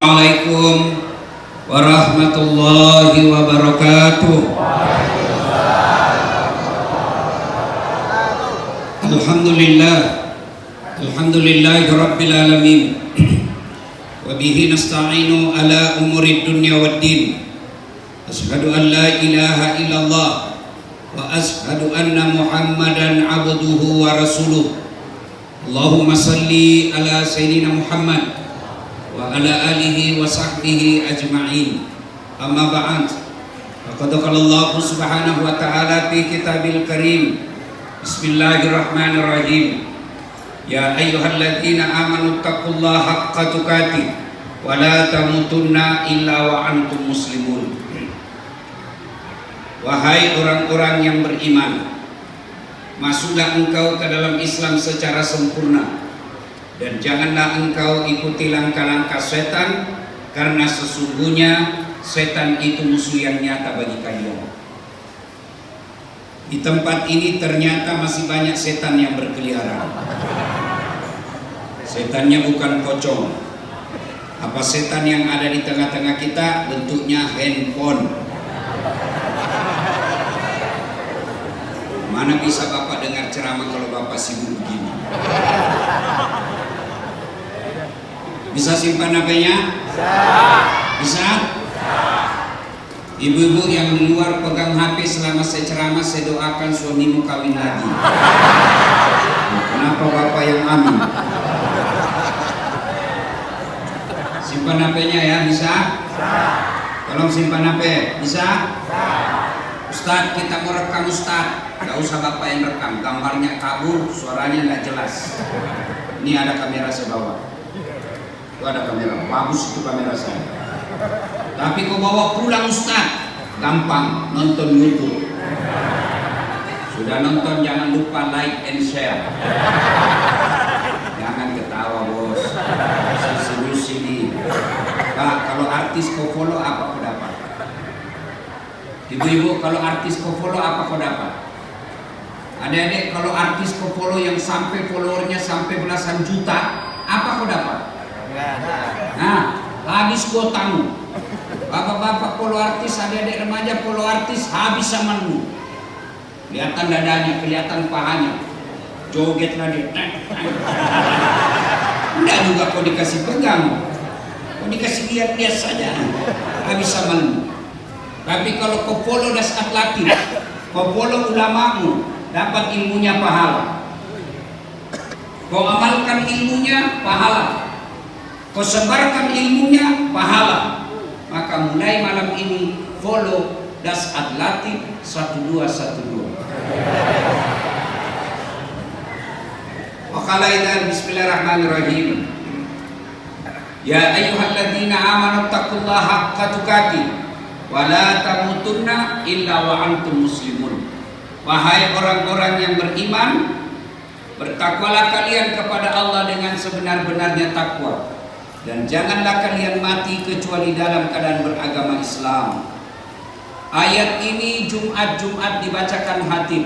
Assalamualaikum warahmatullahi wabarakatuh. Alhamdulillahi rabbil alamin. Wa bihi nasta'inu ala umuri dunya waddin. Asyhadu an la ilaha illallah wa asyhadu anna Muhammadan abduhu wa rasuluh. Allahumma salli ala sayyidina Muhammad wa ala alihi wa sahbihi ajma'in. Amma ba'd. Faqad qala Allah subhanahu wa ta'ala fi kitabil karim. Bismillahirrahmanirrahim. Ya ayyuhalladzina amanu taqullaha haqqa tuqatih wa la tamutunna illa wa antum muslimun. Wahai orang-orang yang beriman, masuklah engkau ke dalam Islam secara sempurna, dan janganlah engkau ikuti langkah-langkah setan, karena sesungguhnya setan itu musuh yang nyata bagi kalian. Di tempat ini ternyata masih banyak setan yang berkeliaran. Setannya bukan pocong. Apa setan yang ada di tengah-tengah kita? Bentuknya handphone. Mana bisa Bapak dengar ceramah kalau Bapak sibuk begini? Bisa simpan HP-nya? Bisa? Ibu-ibu yang di luar pegang HP selama saya ceramah, saya doakan suamimu kawin lagi. Kenapa Bapak yang amin? Simpan HP-nya ya, bisa? Tolong simpan HP, bisa? Ustadz, kita mau rekam Ustadz. Gak usah Bapak yang rekam, gambarnya kabur, suaranya gak jelas. Ini ada kamera saya bawa. Itu ada kamera, bagus itu kamera saya. Tapi kau bawa pulang Ustadz, gampang, nonton YouTube. Sudah nonton jangan lupa like and share. Jangan ketawa bos, serius ini. Pak, kalau artis kau follow apa kau dapat? Ibu-ibu, kalau artis kau follow apa kau dapat? Adik-adik, kalau artis kau follow yang sampai followernya sampai belasan juta, apa kau dapat? Nah, habis kuotamu. Bapak-bapak follow artis, adik-adik remaja follow artis, habis zamanmu. Kelihatan dadanya, kelihatan pahanya, jogetlah dia. Enggak juga kau dikasih pegang, kau dikasih lihat-lihat saja, habis zamanmu. Tapi kalau kau follow Dasat Latif, kau follow ulamamu, dapat ilmunya pahala. Kau amalkan ilmunya pahala. Kau sebarkan ilmunya pahala. Maka mulai malam ini follow Dasat Latif 1212. Waqalaidan bismillahirrahmanirrahim. Ya ayyuhalladzina amanu taqullaha haqqa tuqatih wa la tamutunna illa wa antum muslimun. Wahai orang-orang yang beriman, bertakwalah kalian kepada Allah dengan sebenar-benarnya takwa, dan janganlah kalian mati kecuali dalam keadaan beragama Islam. Ayat ini Jumat-Jumat dibacakan khatib.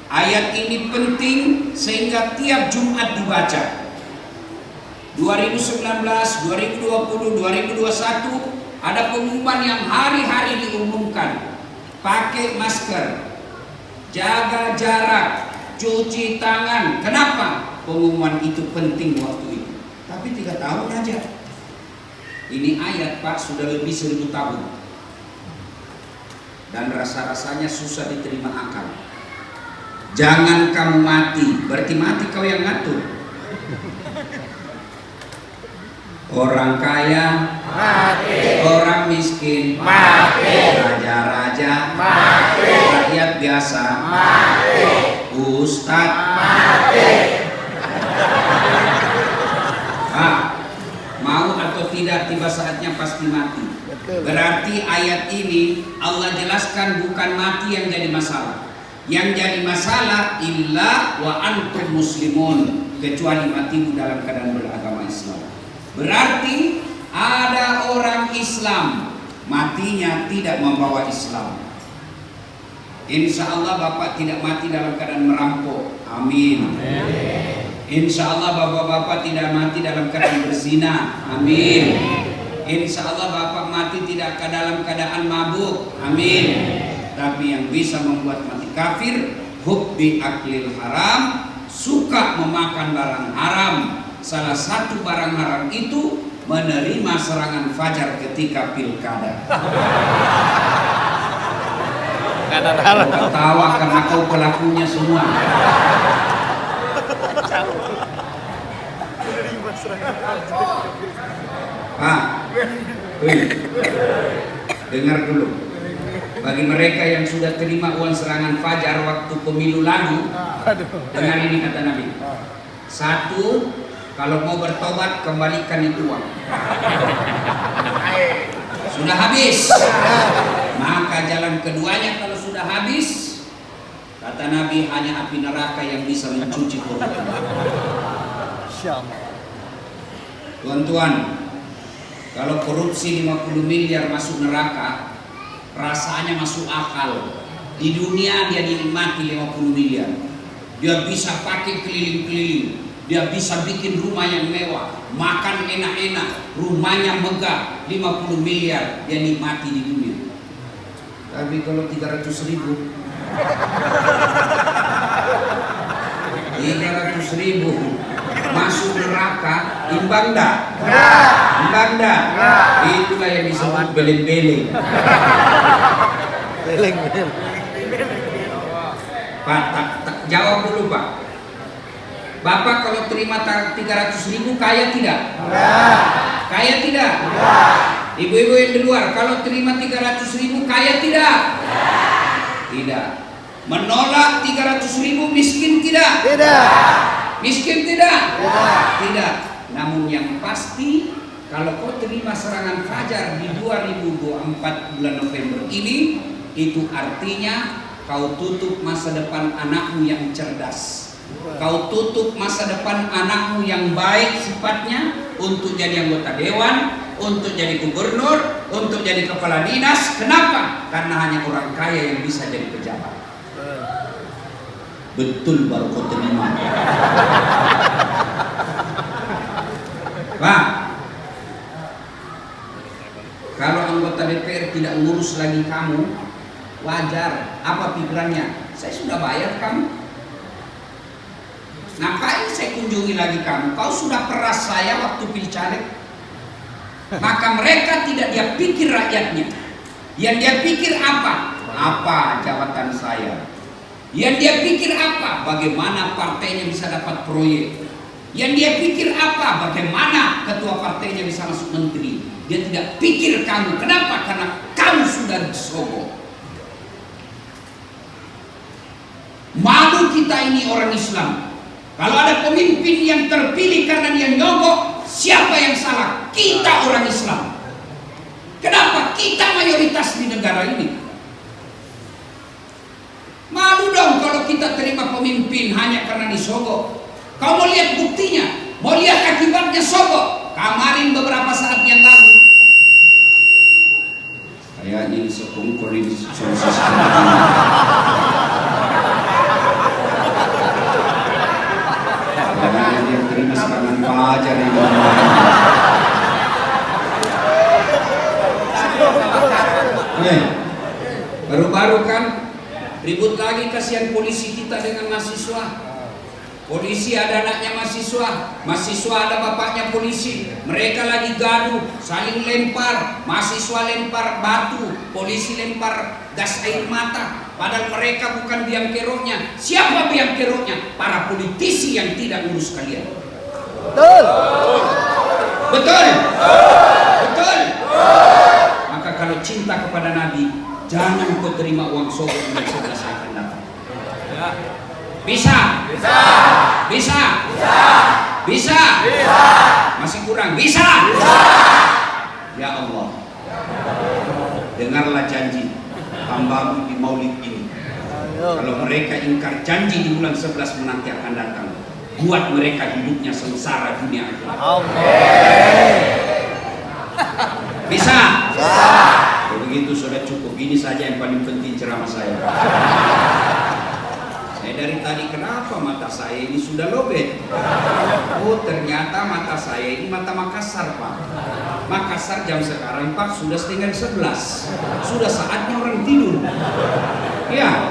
Ayat ini penting sehingga tiap Jumat dibaca. 2019, 2020, 2021 ada pengumuman yang hari-hari diumumkan. Pakai masker, jaga jarak, cuci tangan. Kenapa? Pengumuman itu penting waktu itu. Tapi 3 tahun aja. Ini ayat Pak sudah lebih 1000 tahun. Dan rasa-rasanya susah diterima akal. Jangan kamu mati, berarti mati kau yang ngatur. Orang kaya mati, orang miskin mati, raja-raja mati, rakyat biasa mati, ustadz mati. Mau atau tidak tiba saatnya pasti mati. Berarti ayat ini Allah jelaskan bukan mati yang jadi masalah. Yang jadi masalah illa wa antum muslimun, kecuali matimu dalam keadaan beragama Islam. Berarti ada orang Islam matinya tidak membawa Islam. Insya Allah Bapak tidak mati dalam keadaan merampok. Amin. Insya Allah bapak-bapak tidak mati dalam keadaan berzina. Amin. Insya Allah bapak mati tidak dalam keadaan mabuk. Amin. Tapi yang bisa membuat mati kafir, hubbi aklil haram, suka memakan barang haram. Salah satu barang haram itu menerima serangan fajar ketika pilkada. Ketawa karena kau pelakunya semua. Pak, dengar dulu. Bagi mereka yang sudah terima uang serangan fajar waktu pemilu lalu, dengar ini kata Nabi. Satu, kalau mau bertobat kembalikan itu uang. Sudah habis. Maka jalan keduanya kalau sudah habis, kata Nabi, hanya api neraka yang bisa mencuci korupsi. Tuan-tuan, kalau korupsi 50 miliar masuk neraka, rasanya masuk akal. Di dunia dia dinikmati 50 miliar. Dia bisa pakai keliling-keliling. Dia bisa bikin rumah yang mewah, makan enak-enak, rumahnya megah, 50 miliar dia nikmati di dunia. Tapi kalau 300.000 masuk neraka, imbang dah? Imbang dah? Itulah yang disebut beleng-beleng. Beleng-beleng. Pak, jawab dulu Pak. Bapak kalau terima 300.000 kaya tidak? Enggak. Kaya tidak? Enggak. Ibu-ibu yang di luar, kalau terima 300.000 kaya tidak? Tidak. Menolak 300.000 miskin tidak? Tidak. Miskin tidak? Tidak. Tidak. Namun yang pasti, kalau kau terima serangan fajar di 2024 bulan November ini, itu artinya kau tutup masa depan anakmu yang cerdas. Kau tutup masa depan anakmu yang baik sifatnya untuk jadi anggota dewan, untuk jadi gubernur, untuk jadi kepala dinas. Kenapa? Karena hanya orang kaya yang bisa jadi pejabat. Betul baru kau terima. Pak, kalau anggota DPR tidak ngurus lagi kamu, wajar. Apa pikirannya? Saya sudah bayar kamu. Ngapain saya kunjungi lagi kamu? Kau sudah peras saya waktu pilih caleg. Maka mereka tidak dia pikir rakyatnya. Yang dia pikir apa? Apa jabatan saya? Yang dia pikir apa? Bagaimana partainya bisa dapat proyek? Yang dia pikir apa? Bagaimana ketua partainya bisa masuk menteri? Dia tidak pikir kamu. Kenapa? Karena kamu sudah disogok. Malu kita ini orang Islam. Kalau ada pemimpin yang terpilih karena dia nyogok, siapa yang salah? Kita orang Islam. Kenapa? Kita mayoritas di negara ini. Malu dong kalau kita terima pemimpin hanya karena disogok. Kau mau lihat buktinya? Mau lihat akibatnya sogok? Kemarin beberapa saat yang lalu. Kayaknya ini sekongkol ini sukses. Yang terima serangan fajar ini. Baru-baru kan ribut lagi, kasihan polisi kita dengan mahasiswa. Polisi ada anaknya mahasiswa, mahasiswa ada bapaknya polisi. Mereka lagi gaduh, saling lempar, mahasiswa lempar batu, polisi lempar gas air mata. Padahal mereka bukan biang keroknya. Siapa biang keroknya? Para politisi yang tidak ngurus kalian. Betul. Betul. Betul. Maka kalau cinta kepada Nabi, jangan kau terima uang sogok yang sudah saya akan datang. Bisa. Bisa. Bisa. Bisa. Bisa. Bisa. Masih kurang. Bisa. Bisa. Ya Allah, dengarlah janji hambamu di maulid ini. Kalau mereka ingkar janji di bulan 11 menanti akan datang, buat mereka hidupnya sengsara dunia akhirat. Bisa? Bisa. Begitu sudah cukup. Ini saja yang paling penting ceramah saya. Saya dari tadi kenapa mata saya ini sudah lobet? Oh ternyata mata saya ini mata Makassar Pak. Makassar jam sekarang Pak sudah setengah 11. Sudah saatnya orang tidur. Ya.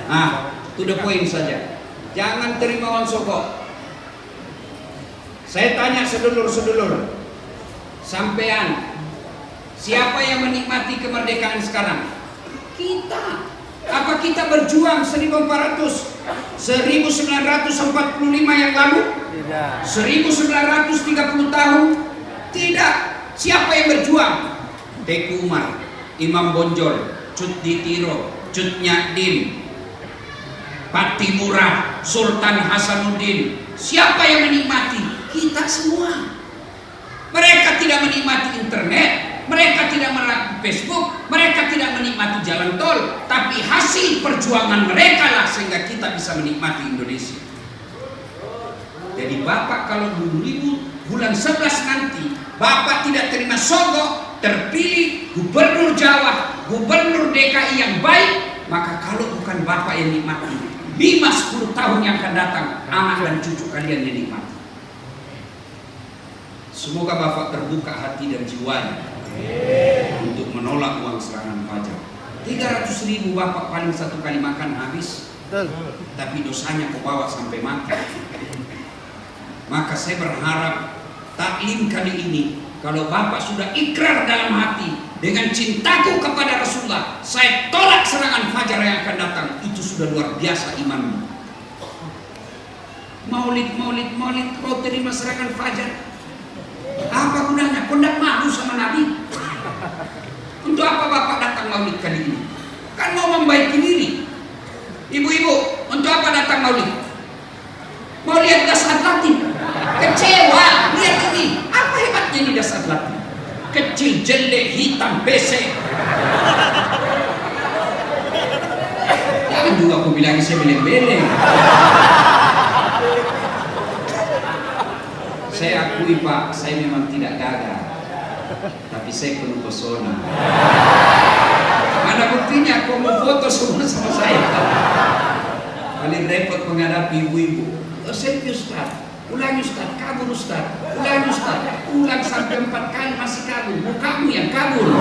Nah, to the point saja. Jangan terima uang sogok. Saya tanya sedulur-sedulur, sampean, siapa yang menikmati kemerdekaan sekarang? Kita. Apa kita berjuang 1400, 1945 yang lalu? Tidak. 1930 tahun? Tidak. Siapa yang berjuang? Teku Umar, Imam Bonjol, Cut Ditiro, Cut Nyadin, Patimura, Sultan Hasanuddin. Siapa yang menikmati? Kita semua. Mereka tidak menikmati internet, mereka tidak menikmati Facebook, mereka tidak menikmati jalan tol, tapi hasil perjuangan mereka lah sehingga kita bisa menikmati Indonesia. Jadi Bapak kalau 2000 bulan 11 nanti Bapak tidak terima sogok, terpilih gubernur Jawa, gubernur DKI yang baik, maka kalau bukan Bapak yang nikmati, 5-10 tahun yang akan datang anak dan cucu kalian yang nikmati. Semoga Bapak terbuka hati dan jiwanya untuk menolak uang serangan pajak. 300.000 Bapak paling satu kali makan habis, tapi dosanya kau bawa sampai mati. Maka saya berharap taklim kali ini, kalau Bapak sudah ikrar dalam hati dengan cintaku kepada Rasulullah, saya tolak serangan fajar yang akan datang, itu sudah luar biasa imanmu. Maulid, kau terima serangan fajar, apa gunanya? Kau tidak malu sama Nabi? Untuk apa Bapak datang maulid kali ini? Kan mau membaiki diri. Ibu-ibu, untuk apa datang maulid? Mau lihat dasar latin? Kecewa, lihat ini. Apa hebatnya ini dasar latin? Kecil, jelek, hitam, besek. Jangan juga aku bilang saya beleng-beleng. Saya akui Pak, saya memang tidak gagah, tapi saya penuh pesona. Mana buktinya? Kau mau foto semua sama saya? Paling repot menghadapi ibu-ibu. Selfie Ustaz, ulangi Ustaz, kabur Ustaz, ulangi Ustaz, ulang sampai 4 kali masih kabur. Bukamu yang kabur.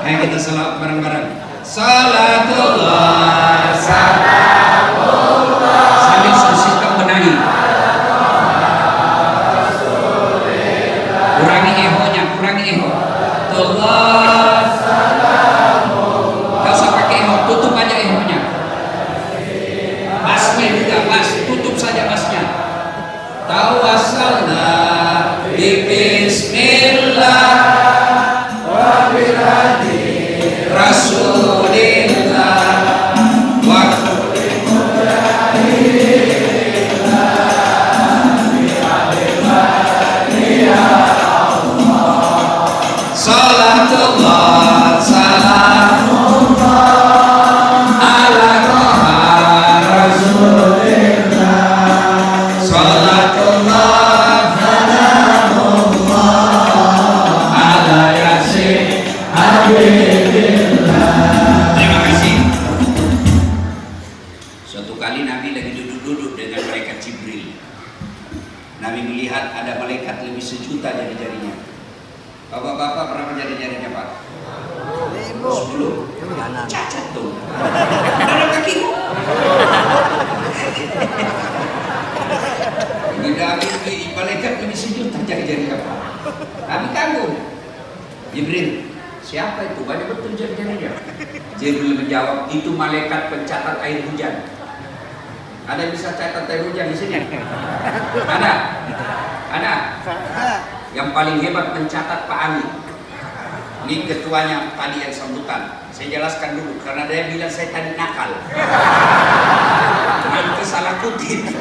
Ayo kita salawat bareng-bareng. Salatullah, salamullah. Sambil susahkan menangis. Kurangi ehonya, kurangi eho. Allah, gak usah pakai eho, tutup aja ehonya. Basnya juga, bas, tutup saja basnya. Tawassalna bi bismillah wa bi Rasulillah wa salatullah salamullah ala Rasulillah salatullah salamullah ala yasin habibillah. Terima kasih. Suatu kali Nabi lagi duduk-duduk dengan malaikat Jibril. Nabi melihat ada malaikat lebih 1.000.000 jari-jarinya. Bapak-bapak berapa jari-jarinya Pak? 10. Cacat tuh. Ada kakimu. Ini Nabi malaikat lebih 1.000.000 jari-jarinya Pak. Nabi kagum. Jibril, siapa itu? Banyak betul jari-jarinya. Jibril menjawab, itu malaikat pencatat air hujan. Ada yang bisa catat air hujan di sini? Ada? Ada? Yang paling hebat mencatat Pak Ali. Ini ketuanya tadi yang sambutan. Saya jelaskan dulu karena dia bilang saya tadi nakal. Nanti salah kutip.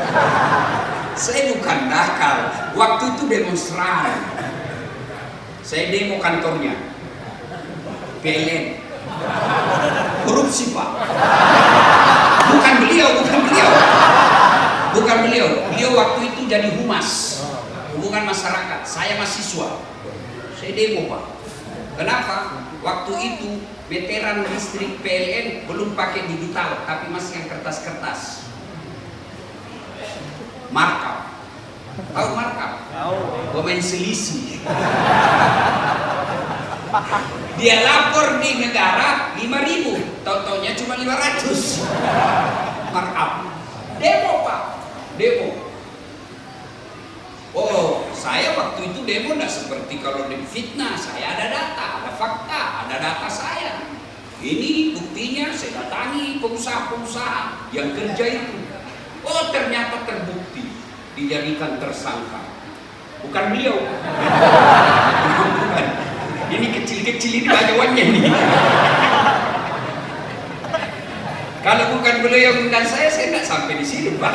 Saya bukan nakal. Waktu itu demonstran. Saya demo kantornya. PLN. Korupsi Pak. Bukan beliau. Beliau waktu itu jadi humas hubungan masyarakat. Saya mahasiswa. Saya demo Pak. Kenapa? Waktu itu meteran listrik PLN belum pakai digital, tapi masih yang kertas-kertas. Markup. Tahu markup? Pemain selisih. Dia lapor di negara 5.000, tau-taunya cuma 500. Markup. Demo Pak, demo. Oh, saya waktu itu demo tidak seperti kalau di fitnah. Saya ada data, ada fakta, ada data saya. Ini buktinya, saya datangi pengusaha-pengusaha yang kerja itu. Oh, ternyata terbukti dijadikan tersangka. Bukan beliau. Bukan. Ini kecil-kecil ini bajawannya ini. Kalau bukan beliau yang undang saya tidak sampai di sini Pak.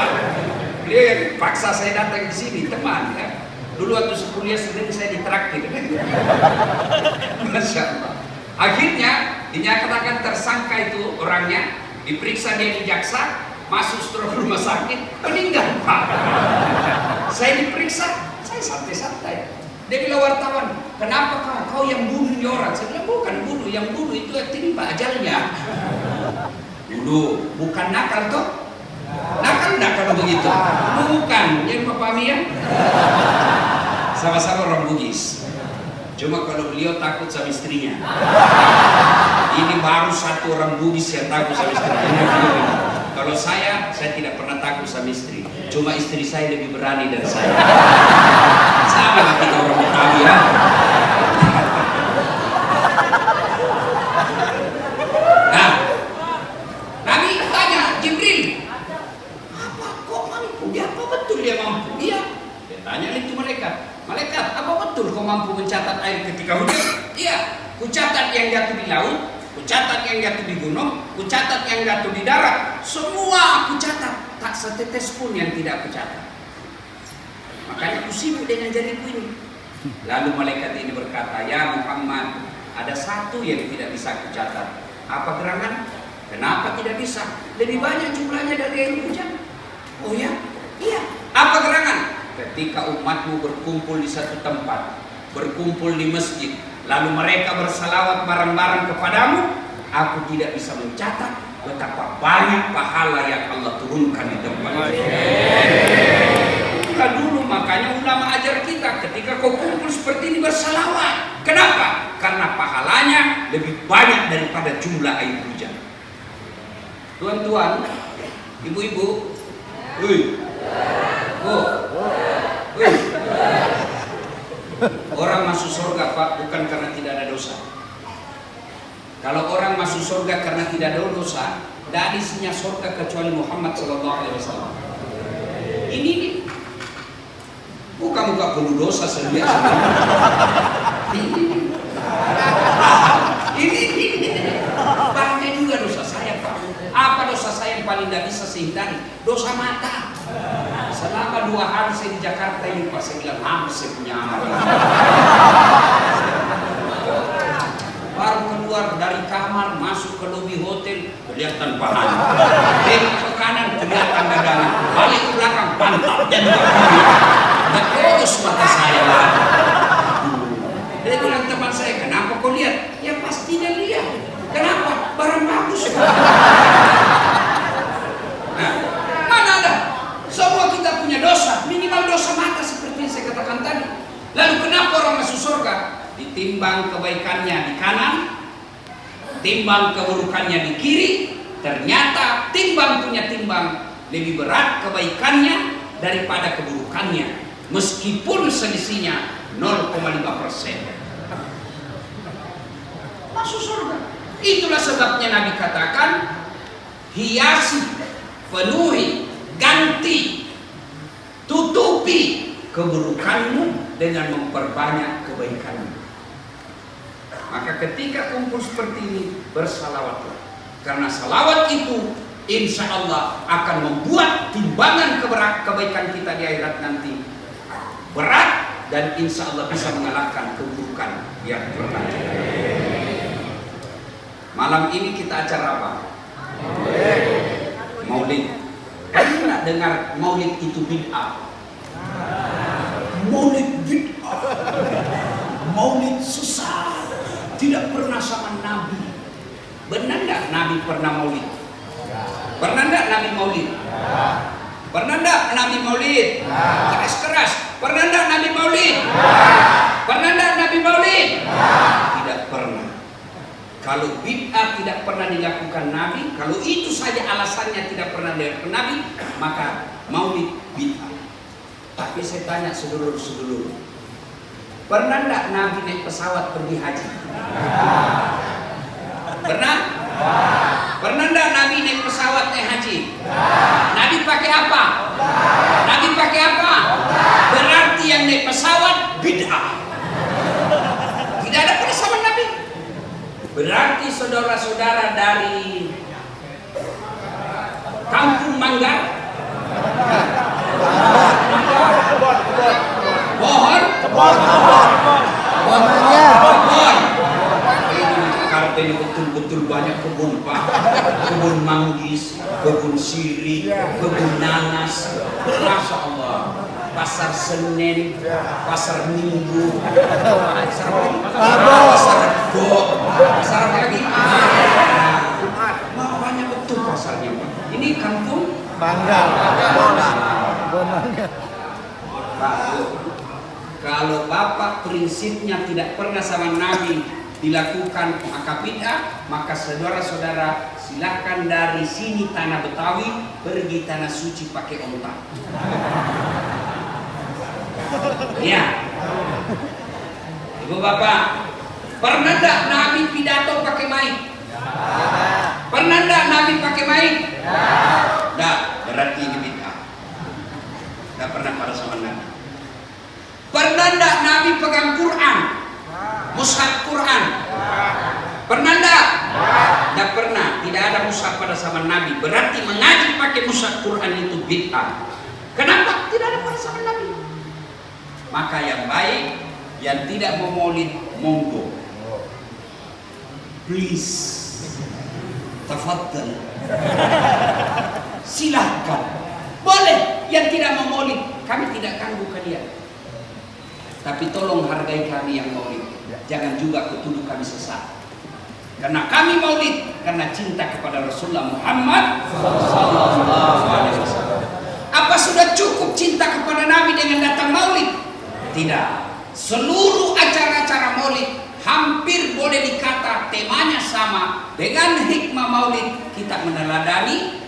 Beliau yang paksa saya datang di sini, teman ya. Dulu waktu kuliah Senin saya ditraktir. Masya Allah. Akhirnya dinyatakan tersangka itu orangnya, diperiksa dia di jaksa, masuk stroke rumah sakit, meninggal Pak. Saya diperiksa, saya santai-santai. Dia bilang wartawan, kenapa kau yang bunuh orang? Saya bilang bukan bunuh, yang bunuh itu timba ajalnya. Dulu bukan nakal toh? Nakal enggak kalau begitu? Bukan, jadi Pak Pahmi ya? Sama-sama orang Bugis. Cuma kalau beliau takut sama istrinya. Ini baru satu orang Bugis yang takut sama istrinya. Kalau saya tidak pernah takut sama istri. Cuma istri saya lebih berani dari saya. Sama lah kita orang Betawi ya. Nah, Nabi tanya Jibril, apa kok mampu? Dia apa betul dia mampu? Iya. Dia tanya itu malaikat, apa betul kau mampu mencatat air ketika hujan? Iya. Kucatat yang jatuh di laut, kucatat yang jatuh di gunung, kucatat yang jatuh di darat. Semua aku catat, tak setetes pun yang tidak aku catat. Makanya aku sibuk dengan jariku ini. Lalu malaikat ini berkata, ya Muhammad, ada satu yang tidak bisa aku catat. Apa gerangan? Kenapa tidak bisa? Lebih banyak jumlahnya dari air hujan. Oh ya? Iya. Apa gerangan? Ketika umatmu berkumpul di satu tempat, berkumpul di masjid, lalu mereka bersalawat bareng-bareng kepadamu, aku tidak bisa mencatat betapa banyak pahala yang Allah turunkan di tempat itu. Bukan dulu, makanya ulama ajar kita ketika kau kumpul seperti ini bersalawat. Kenapa? Karena pahalanya lebih banyak daripada jumlah air hujan. Tuan-tuan, ibu-ibu, orang masuk surga Pak bukan karena tidak ada dosa. Kalau orang masuk surga karena tidak ada dosa, tidak ada isinya surga kecuali Muhammad SAW. Ini nih, muka-muka penuh dosa sebiasa. Ini banyak juga dosa saya Pak. Apa dosa saya yang paling tidak bisa saya hindari? Dosa mata. Selama 2 hari saya di Jakarta ini Pak, saya bilang saya punya amal. Baru keluar dari kamar, masuk ke lobi hotel, kelihatan pahala. Tengok ke kanan, kelihatan dagangan. Balik ke belakang, pantatnya juga. Dan terus mata saya lah. Dia bilang teman saya, kenapa kau lihat? Ya pasti dia lihat. Kenapa? Barang bagus. Nah, mana ada? Semua kita punya dosa, minimal dosa mata seperti yang saya katakan tadi. Lalu kenapa orang masuk surga? Ditimbang kebaikannya di kanan, timbang keburukannya di kiri. Ternyata timbang punya timbang lebih berat kebaikannya daripada keburukannya, meskipun selisihnya 0,5%. Masuk surga. Itulah sebabnya Nabi katakan, hiasi, penuhi, ganti, tutupi keburukanmu dengan memperbanyak kebaikanmu. Maka ketika kumpul seperti ini, bersalawatlah. Karena salawat itu insya Allah akan membuat timbangan kebaikan kita di akhirat nanti berat, dan insya Allah bisa mengalahkan keburukan yang pernah kita. Malam ini kita acara apa? Maulid. Pernah dengar maulid itu bid'ah? Maulid bid'ah. Maulid susah. tidak pernah sama Nabi. Benar nggak Nabi pernah maulid? Pernah nggak Nabi maulid? Pernah nggak Nabi maulid? Keras-keras. Pernah nggak Nabi maulid? Pernah nggak Nabi maulid? Tidak pernah. Kalau bid'ah tidak pernah dilakukan Nabi, kalau itu saja alasannya tidak pernah dilakukan Nabi, maka maulid bid'ah. Tapi saya tanya sedulur-sedulur, pernah nggak Nabi naik pesawat pergi haji? Pernah? Pernah nggak Nabi naik pesawat naik haji? Nabi pakai apa? Nabi pakai apa? Berarti yang naik pesawat bid'ah. Tidak ada pada zaman Nabi. Berarti saudara-saudara dari Kampung Manggar, Pohon, ini betul-betul banyak kebun Pak, kebun manggis, kebun sirih, kebun nanas, Masya Allah. Pasar Senin, pasar Minggu, pasar Rebo, pasar lagi, banyak betul pasarnya Pak. Ini kampung Manggar. Pak, kalau Bapak prinsipnya tidak pernah sama Nabi dilakukan maka bid'ah, maka saudara-saudara silakan dari sini tanah Betawi pergi tanah suci pakai onta. Ya, Ibu Bapak, pernah enggak Nabi pidato pakai mic? Pernah enggak Nabi pakai mic? Enggak, berarti ini bid'ah. Enggak pernah pada zaman Nabi. Pernah enggak Nabi pegang Quran? Mushaf Quran? Pernah enggak? Enggak pernah, tidak ada mushaf pada zaman Nabi. Berarti mengaji pakai mushaf Quran itu bid'ah. Kenapa? Tidak ada pada zaman Nabi. Maka yang baik, yang tidak mau maulid, monggo. Please, tafadhal. Silahkan. Boleh, yang tidak mau maulid, kami tidak ganggu kalian. Tapi tolong hargai kami yang maulid. Jangan juga ketuduh kami sesat. Karena kami maulid karena cinta kepada Rasulullah Muhammad sallallahu alaihi wasallam. Apa sudah cukup cinta kepada Nabi dengan datang maulid? Tidak. Seluruh acara-acara maulid hampir boleh dikata temanya sama. Dengan hikmah maulid kita meneladani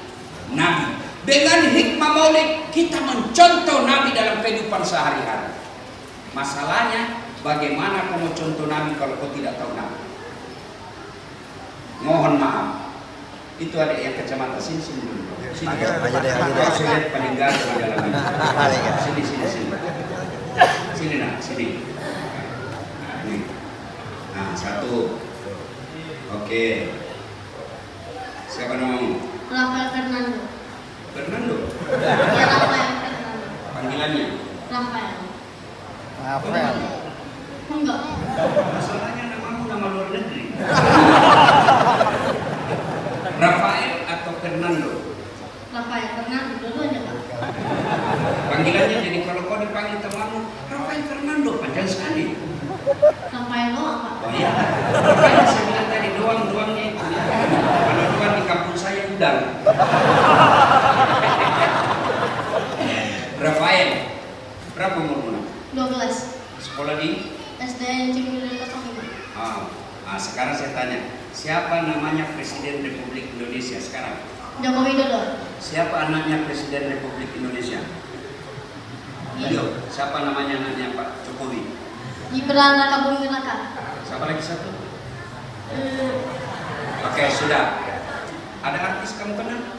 Nabi. Dengan hikmah maulid kita mencontoh Nabi dalam kehidupan sehari-hari. Masalahnya bagaimana kamu contoh Nabi kalau kau tidak tahu Nabi? Mohon maaf. Itu ada yang kacamata sini dulu. Sini. Aja deh. Saya lihat paling ganteng di dalam ini. Sini. Sini nak, sini. Nah, ini. Nah, satu. Oke. Siapa namamu? Rafael Fernando. Fernando. Ya, Rafael Fernando. Panggilannya? Rafael. Enggak. Masalahnya namamu nama luar negeri. Rafael atau Fernando? Rafael Fernando, dua-duanya Pak. Panggilannya jadi kalau kau dipanggil temanmu Rafael Fernando, panjang sekali. Rafael doang Pak. Oh iya. Makanya saya bilang tadi doang-doangnya itu. Kalau doang di kampung saya udang. Rafael, berapa umurmu? 12. Sekolah di? SD Cibinong 05. Sekarang saya tanya, siapa namanya Presiden Republik Indonesia sekarang? Joko Widodo. Siapa anaknya Presiden Republik Indonesia? Ayo, siapa namanya anaknya Pak Jokowi? Gibran Raka Buming Raka. Siapa lagi satu? Oke, sudah. Ada artis kamu kenal?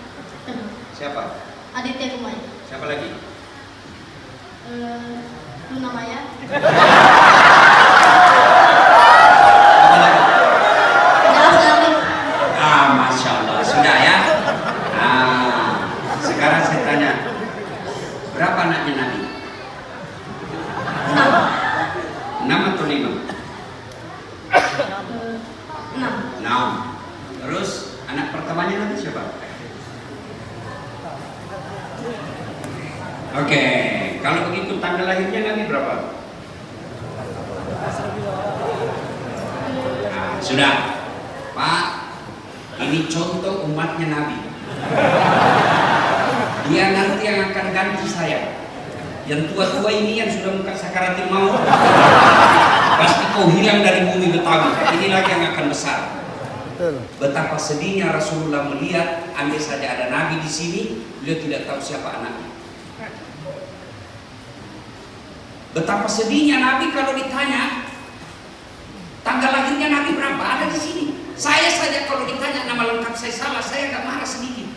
Siapa? Aditya Kumai. Siapa lagi? Luna Maya. Masya Allah, sudah ya. Sekarang saya tanya, berapa anaknya Nabi? 6 atau 5? 6. Terus anak pertamanya Nabi siapa? Oke, kalau begitu tanggal lahirnya Nabi berapa? Sudah, Pak, ini contoh umatnya Nabi. Dia nanti yang akan ganti saya. Yang tua-tua ini yang sudah muka sakaratil maut, pasti kau hilang dari bumi Betawi. Ini lagi yang akan besar. Betapa sedihnya Rasulullah melihat andai saja ada Nabi di sini, beliau tidak tahu siapa anaknya. Betapa sedihnya Nabi kalau ditanya tanggal lahirnya Nabi berapa, ada di sini. Saya saja kalau ditanya nama lengkap saya salah, saya agak marah sedikit.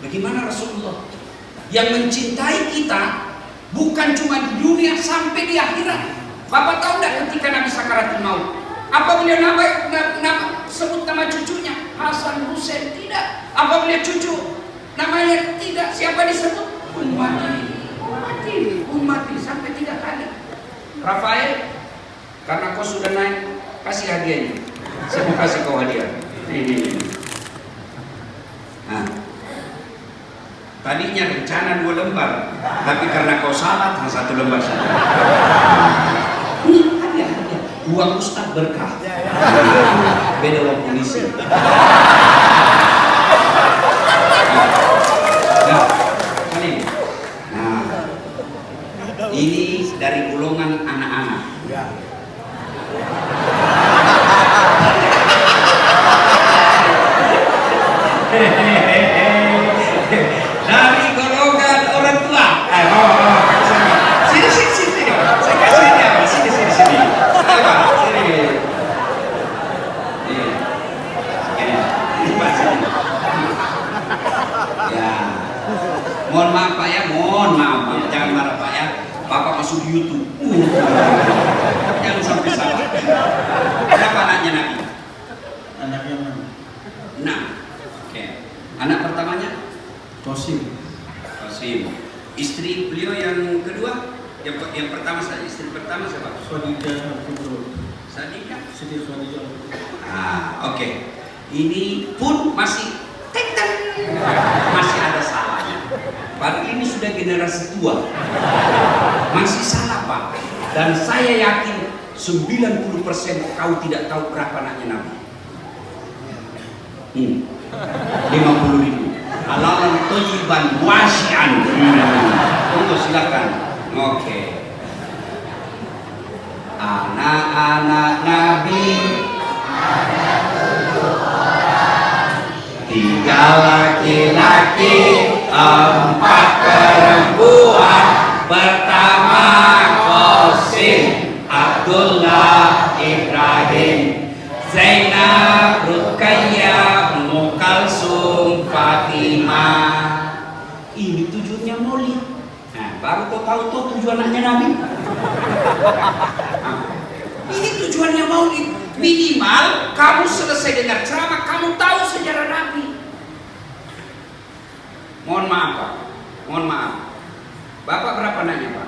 Bagaimana Rasulullah yang mencintai kita bukan cuma di dunia sampai di akhirat. Bapak tahu tidak ketika Nabi sakaratul maut, apa beliau sebut nama cucunya Hasan Husain? Tidak. Apa beliau cucu namanya? Tidak. Siapa disebut? Ummati sampai 3 kali. Rafael, karena kau sudah naik, kasih hadiahnya. Saya mau kasih kau hadiah. Ini. Nah, tadinya rencana 2 lembar, tapi karena kau salah, 1 lembar saja. Ini hadiah. Uang Ustaz berkah. Beda uang polisi. Ini dari golongan anak-anak. Dari golongan orang tua. Sini. Saya kasih dia. Sini. Ya. Mohon maaf Pak ya, mohon maaf. Jangan marah Pak ya. Bapak masuk di YouTube. Jangan sampai salah. Berapa anaknya Nabi? Anaknya mana? 6. Oke. Anak pertamanya? Qasim. Istri beliau yang kedua? Yang pertama saja. Istri pertama siapa? Khadijah Al-Kubra. Siti Khadijah Al-Kubra. Oke. Ini pun masih masih ada salahnya. Padahal ini sudah generasi tua. Masih salah Pak. Dan saya yakin 90% kau tidak tahu berapa anaknya Nabi. 50.000. Halalan thayyiban wasi'an. Tunggu silakan. Oke. Anak-anak Nabi ada 7 orang, 3 laki-laki, 4 perempuan. Pertama Qasim, Abdullah, Ibrahim, Zainab, Ruqayyah, Ummu Kalsum, Fatimah. Ini tujuannya maulid. Nah, baru kau tahu tuh tujuan anaknya Nabi. Ini tujuannya maulid. Minimal kamu selesai dengar ceramah, kamu tahu sejarah Nabi. Mohon maaf Pak, mohon maaf. Bapak berapa anaknya Pak?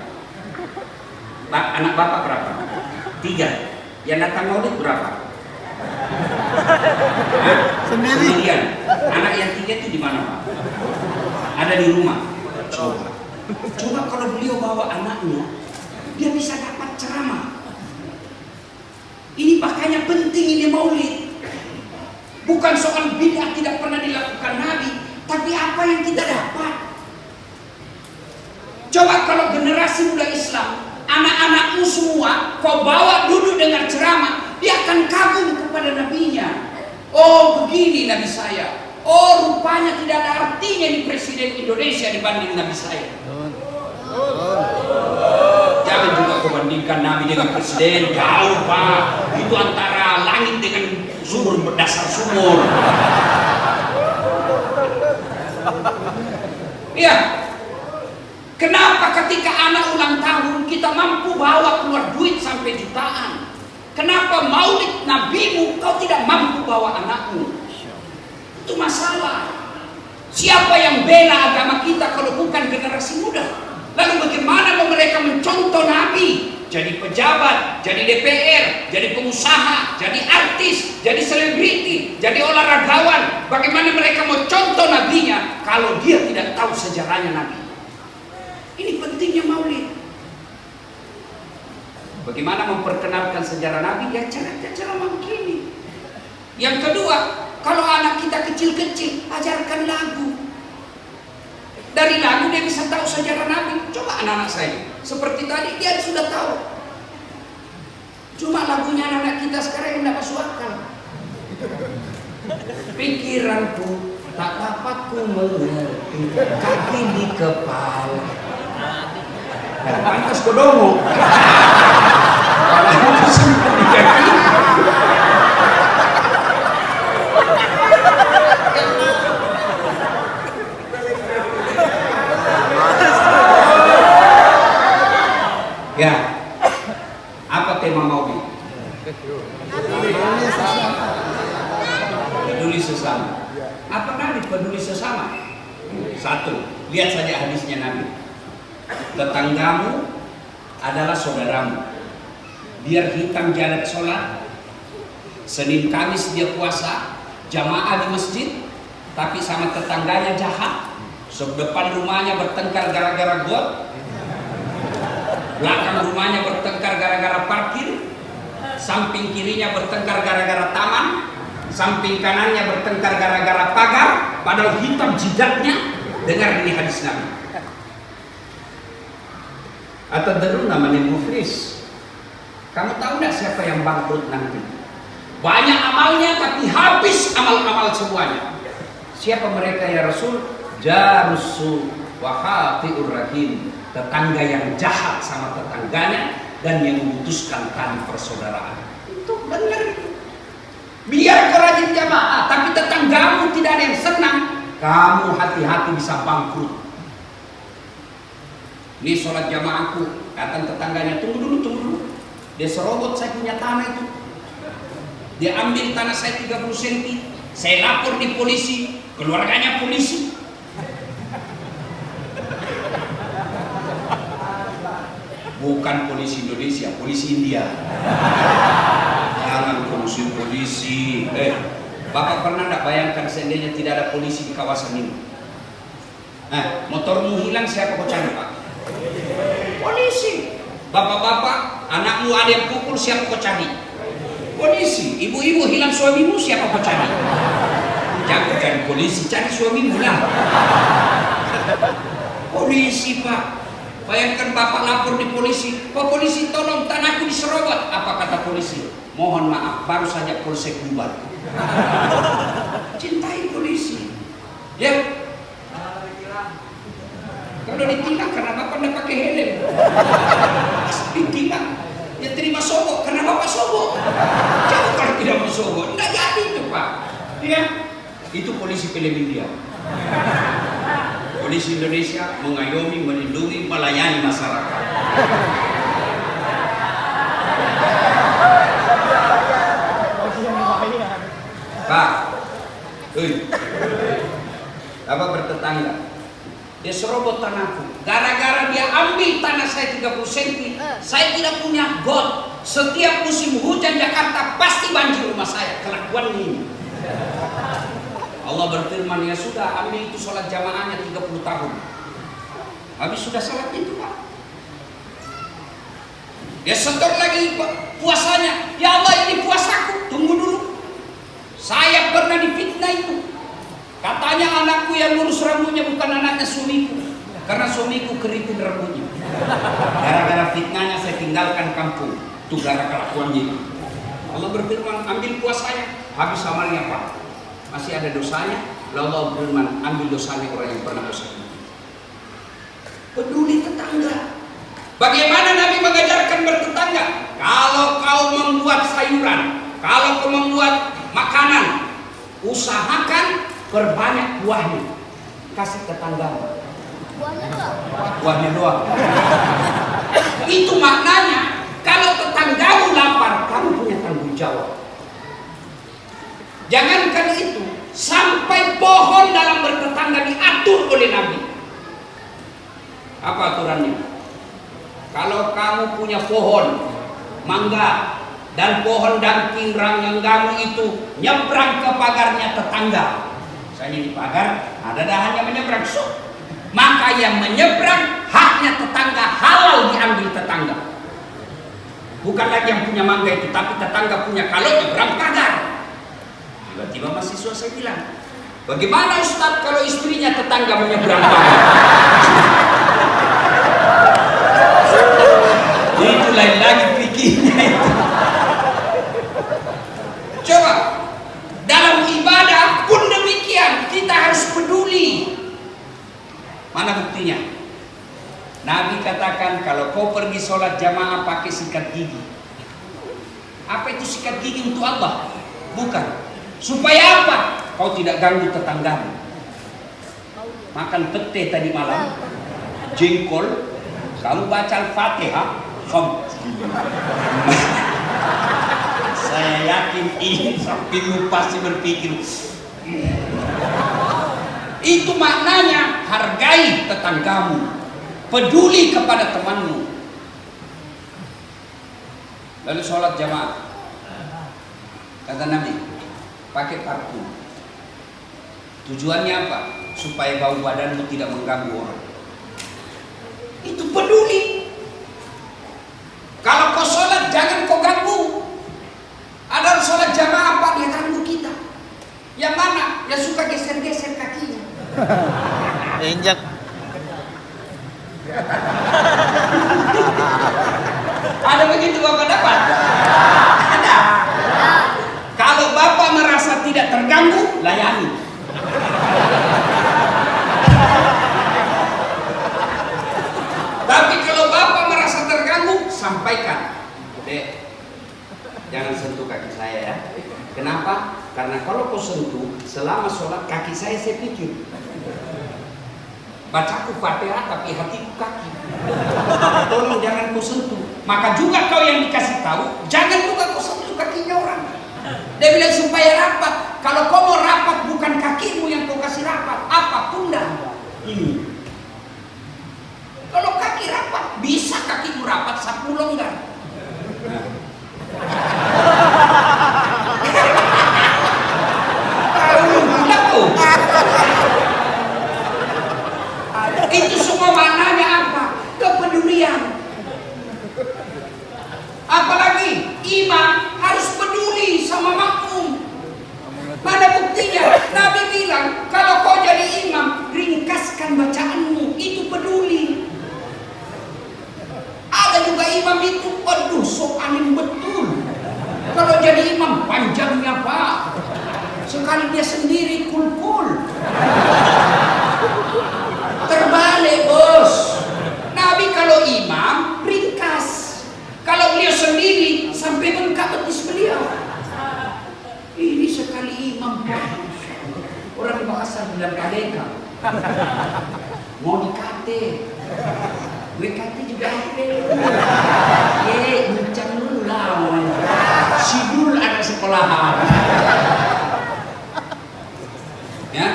Anak Bapak berapa? 3. Yang datang maulid berapa? Sendirian. Anak yang 3 itu di mana Pak? Ada di rumah. Coba kalau beliau bawa anaknya, dia bisa dapat ceramah. Ini makanya penting ini maulid. Bukan soal bid'ah tidak pernah dilakukan Nabi, tapi apa yang kita dapat. Coba kalau generasi muda Islam, anak-anakmu semua kau bawa duduk dengan ceramah, dia akan kagum kepada nabinya. Oh begini nabi saya. Oh rupanya tidak ada artinya di presiden Indonesia dibanding nabi saya. Jangan juga kau bandingkan nabi dengan presiden. Jauh Pak. Itu antara langit dengan sumur berdasar sumur. Iya. Kenapa ketika anak ulang tahun kita mampu bawa keluar duit sampai jutaan? Kenapa maulid nabimu kau tidak mampu bawa anakmu? Itu masalah. Siapa yang bela agama kita kalau bukan generasi muda? Lalu bagaimana mereka mencontoh Nabi? Jadi pejabat, jadi DPR, jadi pengusaha, jadi artis, jadi selebriti, jadi olahragawan. Bagaimana mereka mau contoh nabinya kalau dia tidak tahu sejarahnya Nabi? Ini pentingnya maulid. Bagaimana memperkenalkan sejarah Nabi? Ya cara begini. Yang kedua, kalau anak kita kecil-kecil, ajarkan lagu. Dari lagu dia bisa tahu sejarah Nabi. Coba anak-anak saya, seperti tadi dia sudah tahu. Cuma lagunya anak kita sekarang yang tidak masuk akal. Pikiranku tak dapat ku mengerti, kaki di kepala. Pantas kodomo. Kalau simpan di kaki. Ya, apa tema Maulid? Peduli sesama. Apa Nabi peduli sesama? Satu, lihat saja hadisnya Nabi. Tetanggamu adalah saudaramu. Biar hitam jalan sholat, Senin Kamis dia puasa, jamaah di masjid, tapi sama tetangganya jahat. Depan rumahnya bertengkar gara-gara got, belakang rumahnya bertengkar gara-gara parkir, samping kirinya bertengkar gara-gara taman, samping kanannya bertengkar gara-gara pagar, padahal hitam jidatnya. Dengar ini hadis Nabi. Atau deruna manil muflis. Kamu tahu tidak siapa yang bangkrut nanti? Banyak amalnya tapi habis amal-amal semuanya. Siapa mereka ya Rasul? Jarusu wa khati'ur rahim. Tetangga yang jahat sama tetangganya dan yang memutuskan tali persaudaraan. Itu benar. Biar kau rajin jamaah, tapi tetanggamu tidak ada yang senang, kamu hati-hati bisa bangkrut. Ini sholat jamaahku, kata tetangganya, tunggu dulu. Dia serobot saya punya tanah itu. Dia ambil tanah saya 30 cm. Saya lapor di polisi, keluarganya polisi. Bukan polisi Indonesia, polisi India. Jangan ngurusin polisi. Bapak pernah tidak bayangkan seandainya tidak ada polisi di kawasan ini? Motormu hilang, siapa kau cari, Pak? Polisi. Bapak-bapak, anakmu ada yang pukul, siapa kau cari? Polisi. Ibu-ibu hilang suamimu, siapa kau cari? Jangan cari polisi, cari suamimu lah. Polisi, Pak. Bayangkan bapak lapor di polisi, Pak polisi tolong tanahku diserobot. Apa kata polisi? Mohon maaf, baru saja polsek bubar. Cintai polisi. Ya. Kalau ditilang karena bapak tidak pakai helm. Ditilang. Ya terima sogok karena bapak sogok. Jauh kalau tidak mau sogok, tidak jadi itu Pak. Ya. Itu polisi film India. Polisi Indonesia mengayomi, melindungi, melayani masyarakat. Pak, apa bertetangga? Dia serobot tanahku. Gara-gara dia ambil tanah saya 30 cm, saya tidak punya got. Setiap musim hujan Jakarta pasti banjir rumah saya. Kelakuan ini. Allah berfirman, ya sudah, ambil itu sholat jamaahnya 30 tahun. Habis sudah sholat itu Pak. Dia setor lagi puasanya. Ya Allah, ini puasaku. Tunggu dulu. Saya pernah difitnah itu. Katanya anakku yang lurus rambutnya bukan anaknya suamiku. Karena suamiku keriting rambutnya. Gara-gara fitnahnya saya tinggalkan kampung. Itu gara kelakuannya. Allah berfirman, ambil puasanya. Habis amalnya Pak. Masih ada dosanya, lalu Allah berfirman, ambil dosanya orang yang pernah dosa itu. Peduli tetangga. Bagaimana Nabi mengajarkan bertetangga? Kalau kau membuat sayuran, kalau kau membuat makanan, usahakan perbanyak buahnya. Kasih tetanggamu. Buahnya doang. Itu maknanya, kalau tetanggamu lapar, kamu punya tanggung jawab. Jangankan itu, sampai pohon dalam bertetangga diatur oleh Nabi. Apa aturannya? Kalau kamu punya pohon mangga dan pohon dangking rangganggamu itu nyebrang ke pagarnya tetangga. Misalnya di pagar ada dahannya menyeberang, maka yang menyeberang haknya tetangga, halal diambil tetangga. Bukan lagi yang punya mangga itu, tapi tetangga punya, kalau nyebrang pagar. Tiba-tiba mahasiswa saya bilang, bagaimana Ustaz kalau istrinya tetangga menyeberang pagar? Itu lain lagi pikirnya itu. Coba, dalam ibadah pun demikian, kita harus peduli. Mana buktinya? Nabi katakan kalau kau pergi sholat jamaah pakai sikat gigi. Apa itu sikat gigi untuk Allah? Bukan. Supaya apa? Kau tidak ganggu tetanggamu. Makan pete tadi malam, jengkol, kamu baca Al-Fatihah, saya yakin ini sampingmu pasti berpikir. Itu maknanya, hargai tetanggamu. Peduli kepada temanmu. Lalu sholat jamaah, kata Nabi, pakai parfum. Tujuannya apa? Supaya bau badanmu tidak mengganggu orang. Itu peduli. Kalau kau sholat jangan kau ganggu. Ada sholat jamaah apa dia ganggu kita? Yang mana? Yang suka geser-geser kakinya. Injak. Ada begitu Bapak dapat? Ada. Kalau Bapak merasa tidak terganggu, layani. Tapi kalau Bapak merasa terganggu, sampaikan. Dek, jangan sentuh kaki saya ya. Kenapa? Karena kalau kau sentuh, selama sholat kaki saya pikir. Bacaku Fatihah tapi hatiku kaki. Tolong jangan kau sentuh. Maka juga kau yang dikasih tahu, jangan juga kau sentuh kakinya orang. Dia bilang supaya rapat. Kalau kau mau rapat bukan kakimu yang kau kasih rapat, apa pundak ini. Kalau kaki rapat, bisa kakimu rapat, sapu longgar. Itu semua maknanya apa? Kepedulian. Apalagi imam harus peduli sama makmum. Mana buktinya? Nabi bilang kalau kau jadi imam, ringkaskan bacaanmu. Itu peduli. Ada juga imam itu, aduh sok alim betul. Kalau jadi imam panjangnya Pak. Sekali dia sendiri kul-kul. Terbalik bos. Nabi kalau imam ringkas. Kalau beliau sendiri sampai bengkak betis beliau. Ini sekali imam orang Makassar bilang kadeka. Mau dikate. Gue kate juga apa? Bincang dulu lah. Sidul ada sekolahan. Ya.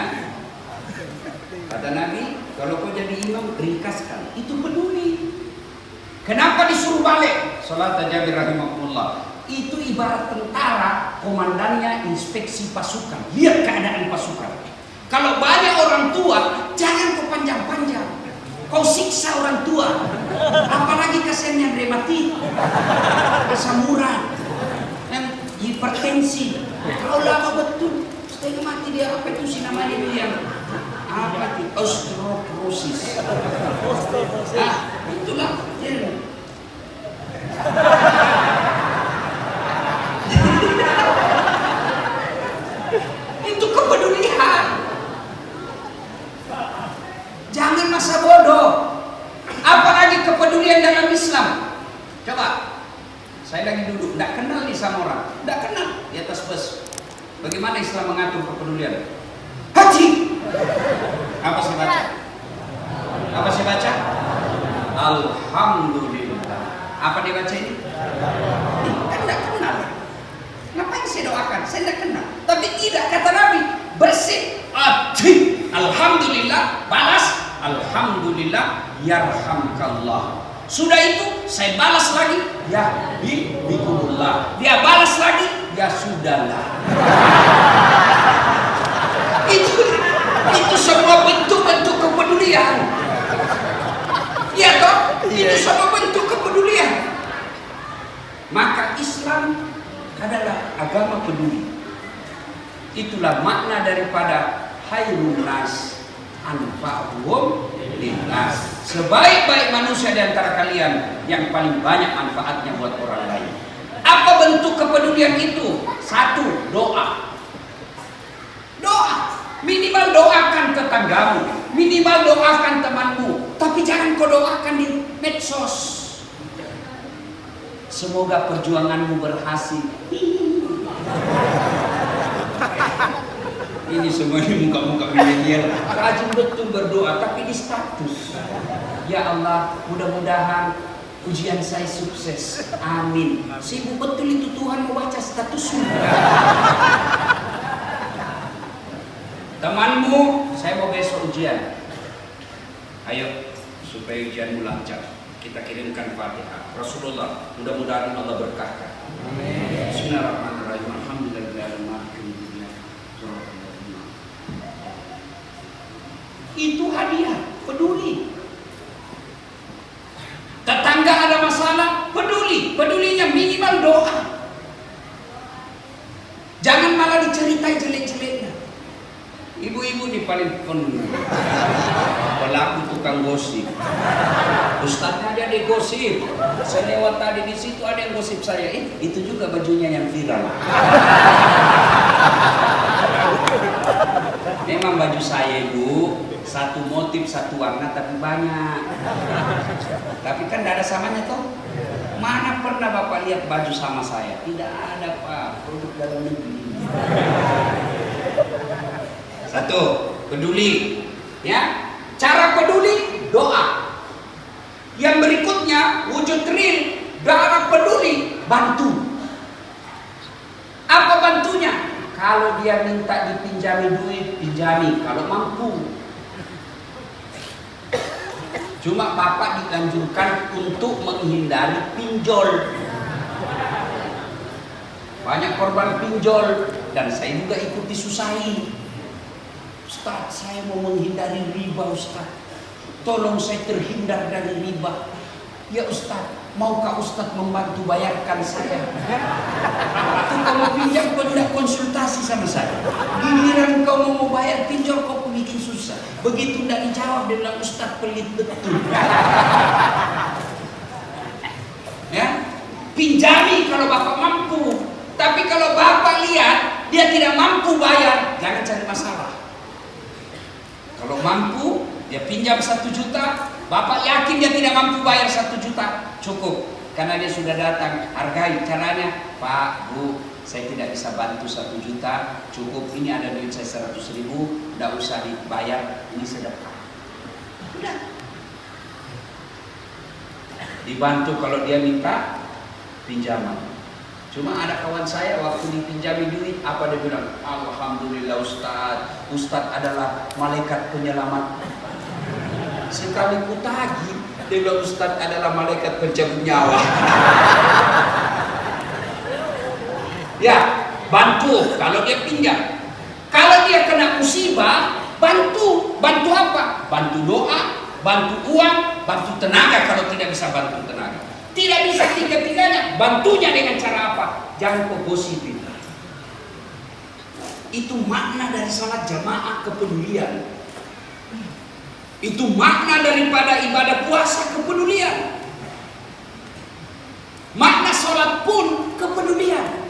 Kata Nabi, kalau kau jadi imam, ringkaskan. Itu peduli. Kenapa disuruh balik? Salat Jabir rahimahullah. Itu ibarat tentara, komandannya inspeksi pasukan. Lihat keadaan pasukan. Kalau banyak orang tua, jangan kau panjang-panjang. Kau siksa orang tua. Apalagi kasihan yang rematik, asam urat, yang hipertensi. Kalau lama betul, setengah mati dia. Apa itu sih namanya itu yang apa itu? Osteoporosis. Nah, itulah. Itu kepedulian. Jangan masa bodoh. Apalagi kepedulian dalam Islam. Coba, saya lagi duduk, tidak kenal nih sama orang, tidak kenal di atas bus. Bagaimana Islam mengatur kepedulian? Haji. Apa saya baca? Apa saya baca? Alhamdulillah. Apa dia baca ini? Kan tidak kenal. Ngapain saya doakan? Saya tidak kenal. Tapi tidak, kata Nabi, bersih. Alhamdulillah, balas. Alhamdulillah, yarhamkallah. Sudah itu, saya balas lagi. Ya bikumullah. Dia balas lagi. Ya sudahlah. Itu semua bentuk-bentuk kepedulian. Iya toh? Itu semua bentuk kepedulian. adalah agama peduli. Itulah makna daripada khairun nas anfa'uhum linnas. Sebaik-baik manusia di antara kalian yang paling banyak manfaatnya buat orang lain. Apa bentuk kepedulian itu? Satu, doa. Doa. Minimal doakan tetanggamu, minimal doakan temanmu, tapi jangan kau doakan di medsos. Semoga perjuanganmu berhasil. Ini semuanya muka-muka milenial. Rajin betul berdoa, tapi di status. Ya Allah, mudah-mudahan ujian saya sukses. Amin. Sibuk betul itu Tuhan membaca statusmu. Temanmu, saya mau besok ujian. Ayo, supaya ujianmu lancar, kita kirimkan Fatihah. Rasulullah, mudah-mudahan Allah berkahkan. Bismillahirrahmanirrahim. Alhamdulillahirrahmanirrahim. Itu hadiah, peduli. Tetangga ada masalah, peduli. Pedulinya minimal doa. Jangan malah diceritai jelek-jeleknya. Ibu-ibu ini paling pelaku tukang gosip. Ustadznya aja dia gosip. Saya lewat tadi di situ ada yang gosip saya. Itu juga bajunya yang viral. Memang baju saya ibu satu motif satu warna tapi banyak. Tapi kan tidak ada samanya toh. Mana pernah bapak lihat baju sama saya? Tidak ada pak. Produk dalam negeri. Satu, peduli. Ya, cara peduli doa. Yang berikutnya wujud real cara peduli bantu. Apa bantunya? Kalau dia minta dipinjami duit, pinjami kalau mampu. Cuma bapak dianjurkan untuk menghindari pinjol. Banyak korban pinjol dan saya juga ikut disusahi. Ustaz, saya mau menghindari riba Ustaz. Tolong saya terhindar dari riba. Ya Ustaz, maukah Ustaz membantu bayarkan saya? Itu kamu pinjam kau tidak konsultasi sama saya. Giliran kau mau bayar pinjol kau bikin susah. Begitu tidak dijawab dia bilang Ustaz pelit betul. Ya, pinjami kalau bapak mampu. Tapi kalau bapak lihat dia tidak mampu bayar, jangan cari masalah. Kalau mampu, dia pinjam 1 juta, bapak yakin dia tidak mampu bayar 1 juta, cukup. Karena dia sudah datang, hargai caranya. Pak, Bu, saya tidak bisa bantu 1 juta, cukup. Ini ada duit saya 100.000, tidak usah dibayar, ini sedekah. Udah. Dibantu kalau dia minta pinjaman. Cuma ada kawan saya waktu dipinjami duit, apa dia bilang? Alhamdulillah Ustaz, Ustaz adalah malaikat penyelamat. Sekali ku tagih, dia bilang Ustaz adalah malaikat pencabut nyawa. Ya, bantu kalau dia pinjam. Kalau dia kena musibah, bantu. Bantu apa? Bantu doa, bantu uang, bantu tenaga kalau tidak bisa bantu tenaga. Tidak bisa tiga-tiganya, bantunya dengan cara apa? Jangan kau gosipin. Itu makna dari salat jamaah kepedulian. Itu makna daripada ibadah puasa kepedulian. Makna salat pun kepedulian.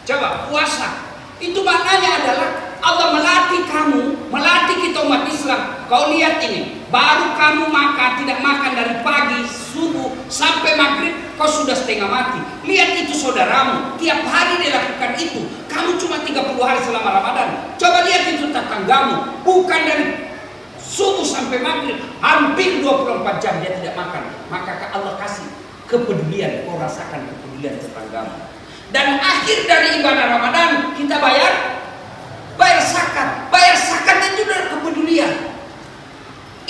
Coba puasa, itu maknanya adalah Allah melatih kamu, melatih kita umat Islam. Kau lihat ini, baru kamu makan, tidak makan dari pagi, subuh, sampai maghrib, kau sudah setengah mati. Lihat itu saudaramu, tiap hari dia lakukan itu. Kamu cuma 30 hari selama Ramadan. Coba lihat itu tetanggamu, bukan dari subuh sampai maghrib, hampir 24 jam dia tidak makan. Maka Allah kasih kepedulian, kau rasakan kepedulian tetanggamu. Dan akhir dari ibadah Ramadan, kita bayar zakat. Bayar zakat itu dari kepedulian.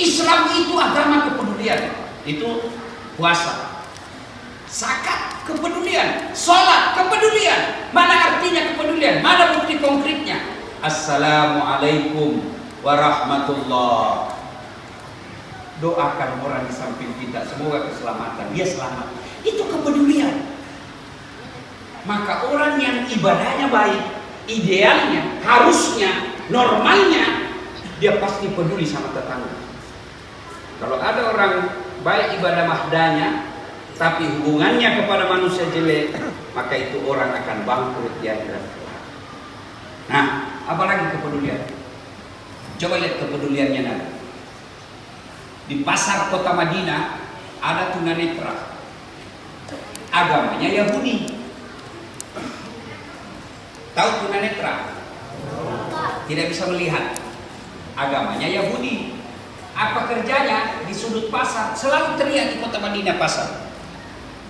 Islam itu agama kepedulian. Itu puasa. Zakat kepedulian. Sholat kepedulian. Mana artinya kepedulian? Mana bukti konkretnya? Assalamualaikum warahmatullah. Doakan orang di samping kita, semoga keselamatan. Dia selamat. Itu kepedulian. Maka orang yang ibadahnya baik, idealnya, harusnya, normalnya, dia pasti peduli sama tetangga. Kalau ada orang baik ibadah mahdanya, tapi hubungannya kepada manusia jelek, maka itu orang akan bangkrut di akhirat. Nah, apalagi kepedulian? Coba lihat kepeduliannya Nabi. Di pasar kota Madinah ada tunanetra, agamanya Yahudi. Tahu tunanetra? Tidak bisa melihat, agamanya Yahudi. Apa kerjanya? Di sudut pasar selalu teriak di kota Madinah pasar,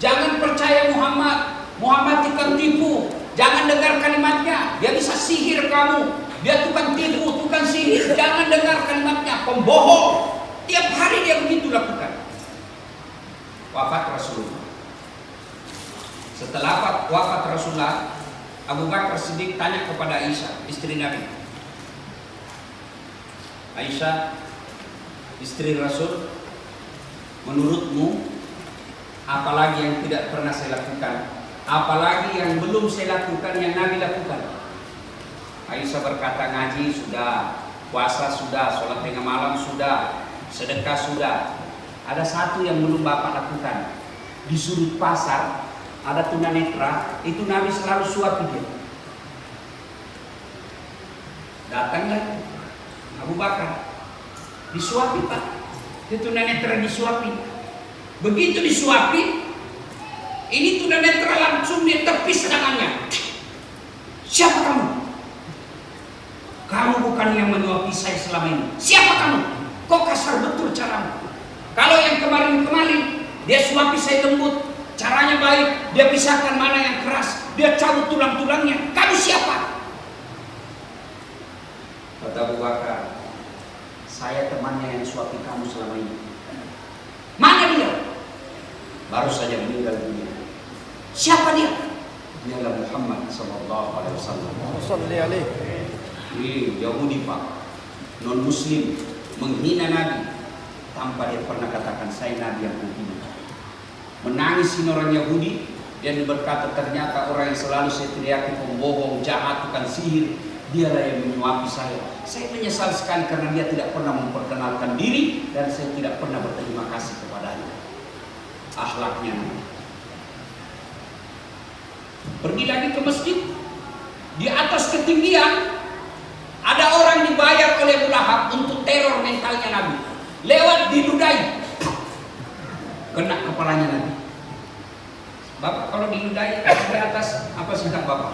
jangan percaya Muhammad, Muhammad tukang tipu, jangan dengar kalimatnya, dia bisa sihir kamu, dia tukang tipu, tukang sihir, jangan dengar kalimatnya, pembohong. Tiap hari dia begitu lakukan. Wafat Rasulullah. Setelah wafat Rasulullah, Abu Bakar Siddiq tanya kepada Aisyah, istri Nabi. Aisyah, istri Rasul, menurutmu apalagi yang tidak pernah saya lakukan, apalagi yang belum saya lakukan yang Nabi lakukan? Aisyah berkata, ngaji sudah, puasa sudah, sholat tengah malam sudah, sedekah sudah. Ada satu yang belum Bapak lakukan. Di sudut pasar ada tunanetra, itu Nabi selalu suapi dia. Datanglah Abu Bakar, disuapi Pak, itu tunanetra disuapi. Begitu disuapi, ini tunanetra langsung dia tepis tangannya. Siapa kamu? Kamu bukan yang menyuapi saya selama ini. Siapa kamu? Kok kasar betul caramu? Kalau yang kemarin-kemarin dia suapi saya lembut, caranya baik, dia pisahkan mana yang keras, dia cabut tulang-tulangnya. Kamu siapa? Kata Abu Bakar, saya temannya yang suapi kamu selama ini. Mana dia? Baru saja meninggal dunia. Siapa dia? Dialah Muhammad sallallahu alaihi wasallam. Salli alaihi. Ini Yahudi Pak, non Muslim, menghina Nabi tanpa dia pernah katakan saya Nabi yang menghina. Menangis ini orang Yahudi dan berkata ternyata orang yang selalu saya teriaki pembohong, jahat, tukang sihir, dialah yang menyuapi saya. Saya menyesal sekali karena dia tidak pernah memperkenalkan diri dan saya tidak pernah berterima kasih kepadanya. Akhlaknya. Pergi lagi ke masjid, di atas ketinggian ada orang dibayar oleh Abu Lahab untuk teror mentalnya Nabi. Lewat diludai, kena kepalanya Nabi. Bapak kalau diludai di atas apa sikap Bapak?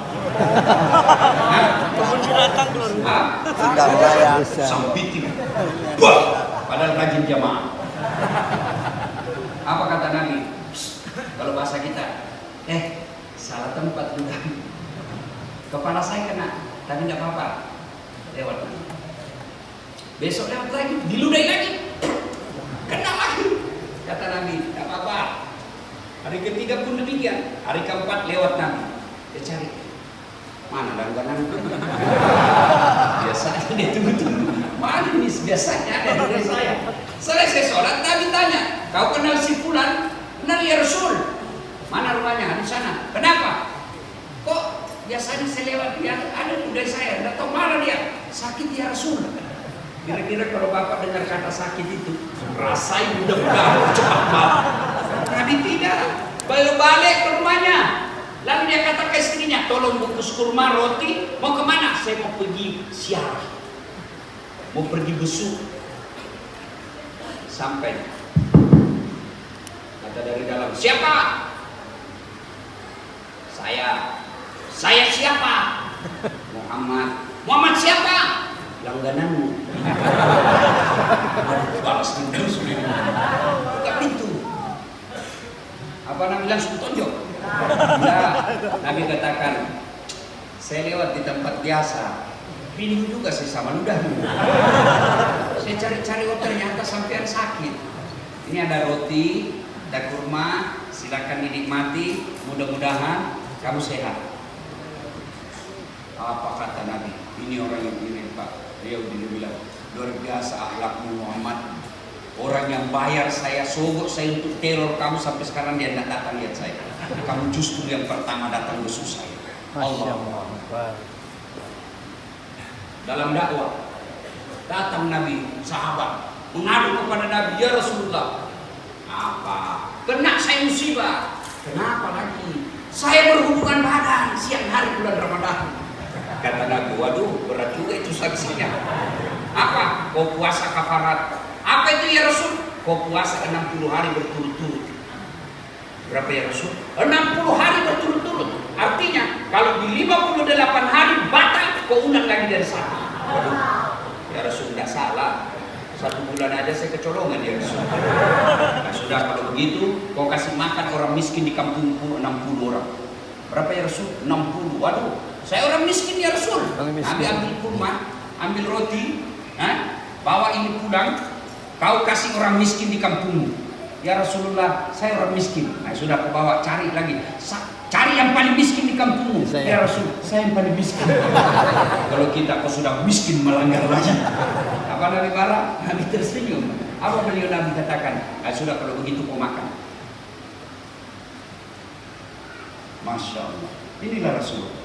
Kebun binatang keluar. Tidak layak. Sampitin. Wah, padahal rajin jamaah. Apa kata Nabi? Kalau bahasa kita, salah tempat juga. Kepala saya kena, tapi tidak apa-apa. Lewat lagi. Besok lewat lagi, diludai lagi. Kena lagi. Kata Nabi, tidak apa-apa. Hari ketiga pun demikian. Hari keempat lewat Nabi. Dia cari. Mana langganan? Biasanya dia tunggu-tunggu. Mana nih biasanya ada dari saya. Selesai sholat, Nabi tanya, kau kenal si Fulan? Kenal ya Rasul. Mana rumahnya? Di sana. Kenapa? Kok biasanya saya lewat dia ada dari saya. Tidak tahu mana dia. Sakit ya Rasul. Kira-kira kalau Bapak dengar kata sakit itu, rasain mudah-mudahan cepat banget. Nabi tidak. Balik ke rumahnya. Lalu dia kata ke istrinya, tolong bungkus kurma roti. Mau kemana? Saya mau pergi siarah. Mau pergi besuk. Sampai. Kata dari dalam, siapa? Saya siapa? Muhammad. Muhammad siapa? Langgananmu. Balas terus. Buka pintu. Apa Nabi langsung tonjok? Tidak. Nabi katakan, saya lewat di tempat biasa. Pintu juga saya sama ludahmu. Saya cari-cari, ternyata sampean sakit. Ini ada roti, ada kurma, silakan dinikmati. Mudah-mudahan kamu sehat. Apa kata Nabi? Ini orang yang ini Pak. Dia bilang, luar biasa akhlakmu Muhammad. Orang yang bayar saya, sogok saya untuk teror kamu sampai sekarang dia tidak datang lihat saya. Kamu justru yang pertama datang musuh saya. Allah. Dalam dakwah datang Nabi, sahabat mengadu kepada Nabi, ya Rasulullah, apa? Kena saya musibah. Kenapa lagi? Saya berhubungan badan siang hari bulan Ramadan. Kata Nabi, waduh berat juga itu saksinya. Apa? Kau puasa kafarat. Apa itu ya Rasul? Kau puasa 60 hari berturut-turut. Berapa ya Rasul? 60 hari berturut-turut. Artinya kalau di 58 hari batal, kau undang lagi dari sana. Waduh, ya Rasul tidak salah. 1 bulan aja saya kecolongan ya Rasul. Nah, sudah kalau begitu, kau kasih makan orang miskin di kampungku 60 orang. Berapa ya Rasul? 60. Waduh, saya orang miskin ya Rasul. Nabi ambil kurma, ambil roti, bawa ini pulang, kau kasih orang miskin di kampungmu. Ya Rasulullah, saya orang miskin. Nah, sudah kau bawa, cari lagi. Cari yang paling miskin di kampungmu. Ya Rasul, saya yang paling miskin. Kalau kita kau sudah miskin melanggar lagi. Apa Nabi marah? Nabi tersenyum. Apa beliau Nabi katakan? Nah, sudah kalau begitu kau makan. Masya Allah. Inilah Rasulullah.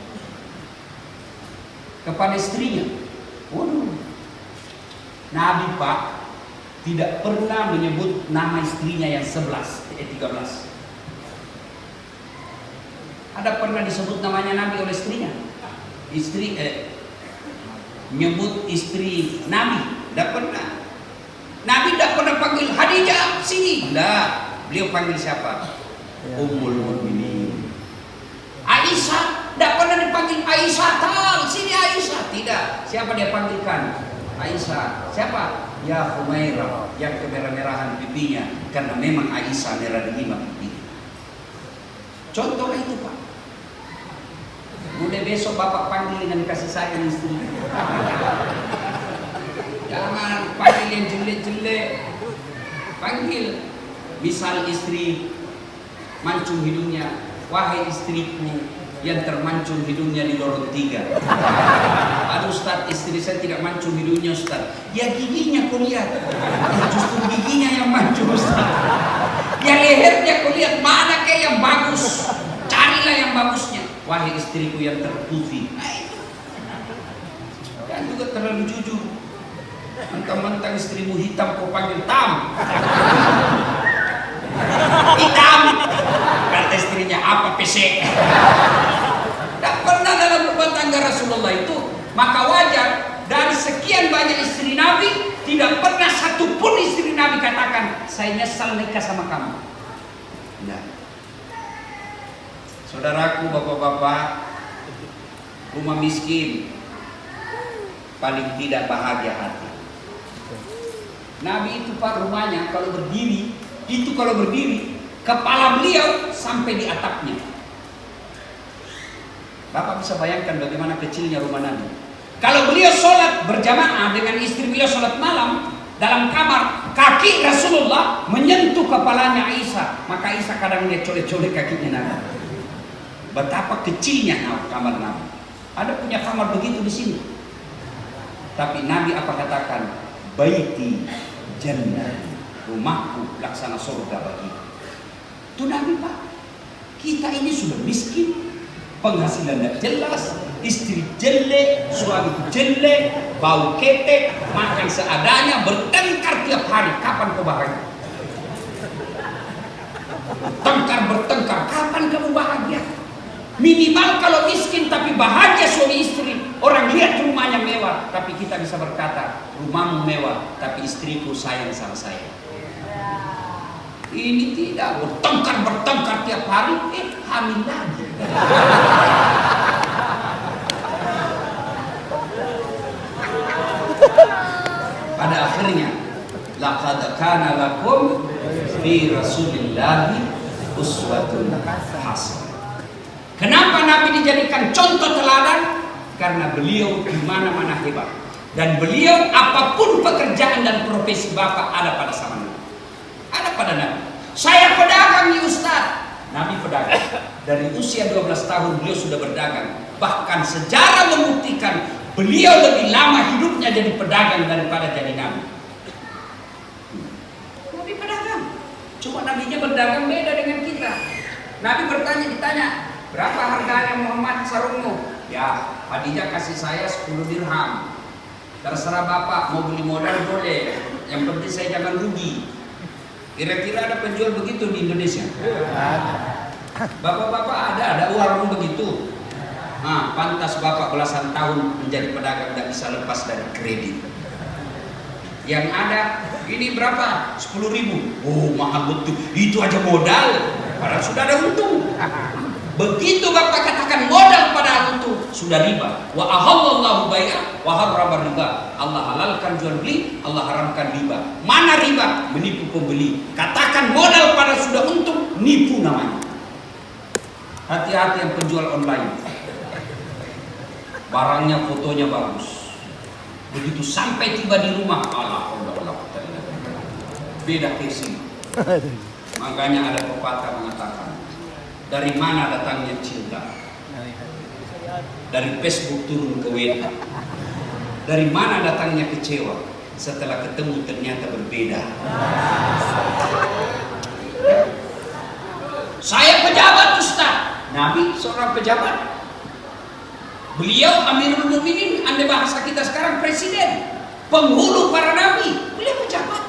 Kepada istrinya, waduh, Nabi Pak tidak pernah menyebut nama istrinya yang 13. Ada pernah disebut namanya Nabi oleh istrinya? Nyebut istri Nabi, tidak pernah. Nabi tidak pernah panggil Khadijah sini, tidak. Beliau panggil siapa? Ummul Mukminin. Aisyah, tidak pernah dipanggil Aisyah, sini Aisyah, tidak. Siapa dia panggilkan? Aisyah. Siapa? Ya Humairah, yang kemerah-merahan pipinya, karena memang Aisyah merah delima pipinya. Contoh itu Pak. Mulai besok Bapak panggil dengan kasih sayang istri. Jangan panggil yang jelek-jelek. Panggil, misal istri mancung hidungnya, wahai istriku yang termancung hidungnya di lorong 3. Aduh Ustaz, istri saya tidak mancung hidungnya Ustaz. Ya giginya kau lihat. Justru giginya yang mancung Ustaz. Ya lehernya kau lihat, mana kayak yang bagus. Carilah yang bagusnya. Wahai istriku yang terputih. Nah itu. Dan juga terlalu jujur. Mentang-mentang istrimu hitam kau panggil Tam. Hitam. Kata istrinya apa pesek. Tak pernah dalam rumah tangga Rasulullah itu. Maka wajar dari sekian banyak istri Nabi, tidak pernah satupun istri Nabi katakan saya nyesal nikah sama kamu. Nah, saudaraku, bapak-bapak, rumah miskin paling tidak bahagia hati. Nabi itu Pak rumahnya kalau berdiri, kepala beliau sampai di atapnya. Bapak bisa bayangkan bagaimana kecilnya rumah Nabi. Kalau beliau sholat berjamaah dengan istri beliau sholat malam dalam kamar, kaki Rasulullah menyentuh kepalanya Aisyah, maka Aisyah kadang dia colek-colek kakinya Nabi. Betapa kecilnya kamar Nabi. Ada punya kamar begitu di sini. Tapi Nabi apa katakan? Baiti jannah, rumahku laksana surga bagi. Itu Nabi Pak. Kita ini sudah miskin, penghasilan tidak jelas, istri jelek, suami jelek, bau ketek, makan seadanya, bertengkar tiap hari. Kapan kau bahagia? Bertengkar, kapan kamu bahagia? Minimal kalau miskin tapi bahagia suami istri. Orang lihat rumahnya mewah, tapi kita bisa berkata, rumahmu mewah, tapi istriku sayang sama saya. Ini tidak, bertengkar tiap hari, hamil lagi. Pada akhirnya, laqad kana lakum fi Rasulillahi uswatun hasanah. Kenapa Nabi dijadikan contoh teladan? Karena beliau di mana-mana hebat. Dan beliau apapun pekerjaan dan profesi Bapak ada pada sama Nabi. Ada pada Nabi. Saya pedagang nih Ustaz. Nabi pedagang. Dari usia 12 tahun beliau sudah berdagang. Bahkan sejarah membuktikan beliau lebih lama hidupnya jadi pedagang daripada jadi Nabi. Nabi pedagang. Cuma Nabinya berdagang beda dengan kita. Nabi ditanya, berapa harganya Muhammad sarungmu? Ya, Khadijah kasih saya 10 dirham. Terserah bapak mau beli modal boleh, yang penting saya jangan rugi. Kira-kira ada penjual begitu di Indonesia? Bapak-bapak ada orang begitu. Nah, pantas bapak belasan tahun menjadi pedagang tidak bisa lepas dari kredit. Yang ada, ini berapa? 10.000. Oh, mahal betul. Itu aja modal. Padahal sudah ada untung. Begitu bapak katakan modal padahal untung, sudah riba. Wa ahallallahu bai'a wa harrama riba. Allah halalkan jual beli, Allah haramkan riba. Mana riba? Menipu pembeli. Katakan modal pada sudah untung, nipu namanya. Hati-hati yang penjual online. Barangnya fotonya bagus. Begitu sampai tiba di rumah, beda casing. Makanya ada pepatah mengatakan, dari mana datangnya cinta? Dari Facebook turun ke WA. Dari mana datangnya kecewa? Setelah ketemu ternyata berbeda. Saya pejabat, Ustaz. Nabi seorang pejabat. Beliau Amirul Mukminin, andai bahasa kita sekarang presiden, penghulu para nabi. Beliau pejabat.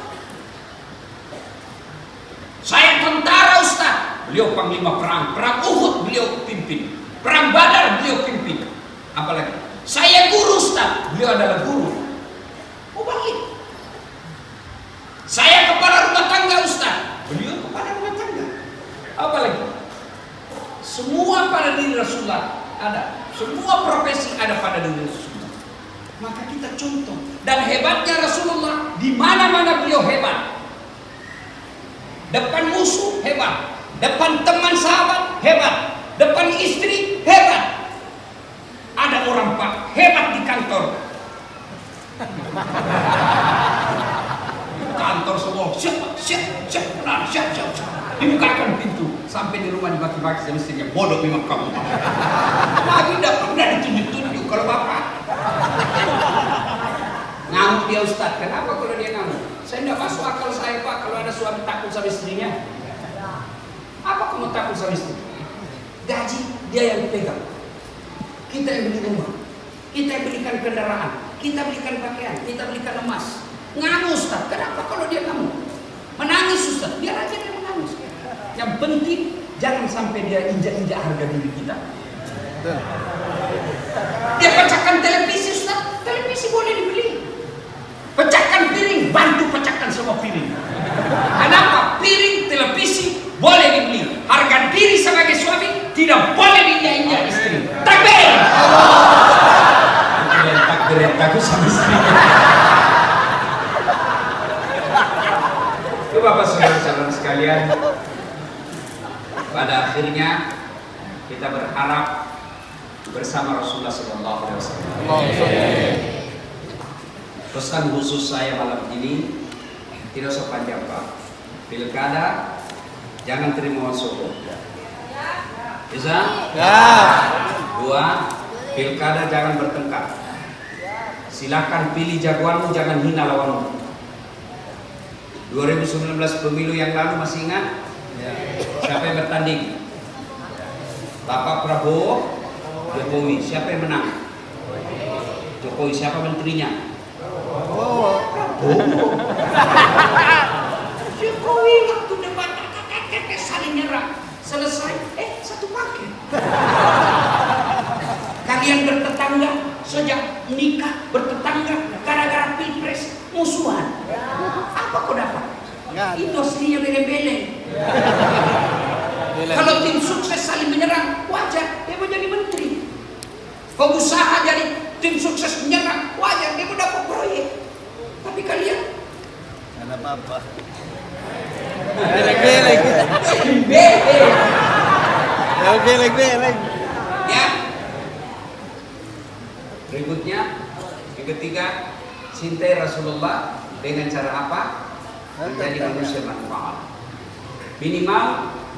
Saya tentara, Ustaz. Beliau panglima perang. Perang Uhud beliau pimpin. Perang Badar beliau pimpin. Apalagi saya guru, Ustaz. Beliau adalah guru. Oh, balik. Saya kepala rumah tangga, Ustaz. Beliau kepala rumah tangga. Apalagi semua pada diri Rasulullah ada. Semua profesi ada pada diri Rasulullah. Maka kita contoh. Dan hebatnya Rasulullah, di mana-mana beliau hebat. Depan musuh hebat, depan teman sahabat hebat, depan istri hebat. Ada orang Pak hebat di kantor. Kantor semua siap. Dibukakan pintu sampai di rumah dibagi-bagi sama istrinya. Bodoh memang kamu. Lagi tidak pernah ditunjuk-tunjuk kalau bapak. Ngamuk dia, Ustaz. Kenapa kalau dia ngamuk? Saya tidak masuk akal saya, Pak, kalau ada suami takut sama istrinya. Apa kamu takut sama istri? Gaji dia yang pegang. Kita yang beli rumah, kita yang belikan kendaraan, kita belikan pakaian, kita belikan emas. Ngamuk, Ustaz. Kenapa kalau dia ngamuk? Menangis, Ustaz. Biar aja dia menangis. Yang penting jangan sampai dia injak-injak harga diri kita. Dia pecahkan televisi, Ustaz. Televisi boleh dibeli. Pecahkan piring, bantu pecahkan semua piring. Kenapa? Piring, televisi boleh dibeli. Harga diri sebagai suami tidak boleh diinjak-injak istri. Takbir! Takbir takut sama istri. Itu Bapak saudara-saudara sekalian. Pada akhirnya kita berharap bersama Rasulullah SAW. Pesan khusus saya malam ini tidak usah panjang, Pak. Pilkada jangan terima masuk. Bisa? Ya. 2, pilkada jangan bertengkar. Silakan pilih jagoanmu, jangan hina lawanmu. 2019 pemilu yang lalu masih ingat? Siapa yang bertanding? Bapak Prabowo, Jokowi. Siapa yang menang? Jokowi. Siapa menterinya? Jokowi waktu debat saling nyerang. Selesai, satu paket. Kalian bertetangga sejak menikah, bertetangga gara-gara pilpres musuhan. Apa kau dapat? Industrinya beleng-beleng. Kalau tim sukses saling menyerang, wajar dia mau jadi menteri. Pengusaha jadi tim sukses menyerang, wajar dia mau dapat proyek. Tapi kalian Ada apa-apa. Beleng. Ya. Berikutnya, yang ketiga, cintai Rasulullah dengan cara apa? Menjadi manusia manfaat. Minimal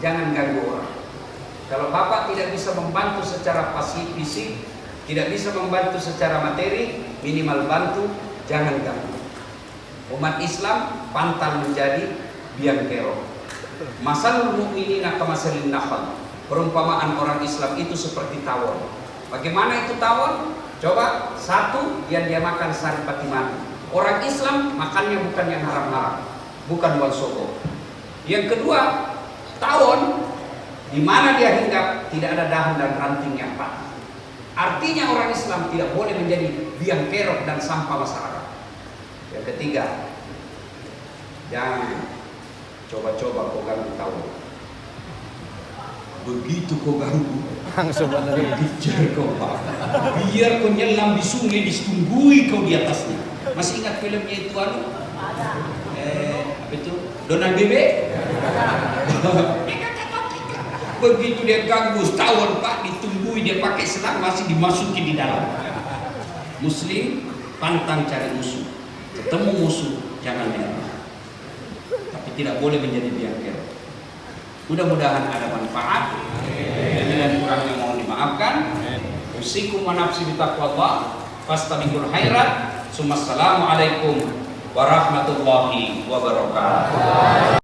jangan ganggu orang. Kalau Bapak tidak bisa membantu secara fisik, tidak bisa membantu secara materi, minimal bantu, jangan ganggu. Umat Islam pantang menjadi biang kerok. Masalul mu'minina kamasalin nakhal. Perumpamaan orang Islam itu seperti tawon. Bagaimana itu tawon? Coba, satu yang dia makan saripati mati. Orang Islam makannya bukan yang haram-haram, bukan wal soko. Yang kedua, tawon di mana dia hinggap tidak ada dahan dan ranting yang patah. Artinya orang Islam tidak boleh menjadi biang kerok dan sampah masyarakat. Yang ketiga, jangan coba-coba kau ganggu tawon. Begitu kau ganggu, Langsung benerin. kejar kau Pak. Biar kau nyelam di sungai, ditunggui kau di atasnya. Masih ingat filmnya itu apa itu? Donald Bebe? Begitu dia ganggu tawon Pak, ditunggui, dia pakai selang masih dimasuki di dalam. Muslim pantang cari musuh. Ketemu musuh jangan menyerah. Tapi tidak boleh menjadi biang kerok. Mudah-mudahan ada manfaat. Dan kurangnya mohon dimaafkan. Usikum wa nafsi bitaqwallah. Fastabiqul khairat. Assalamualaikum warahmatullahi wabarakatuh.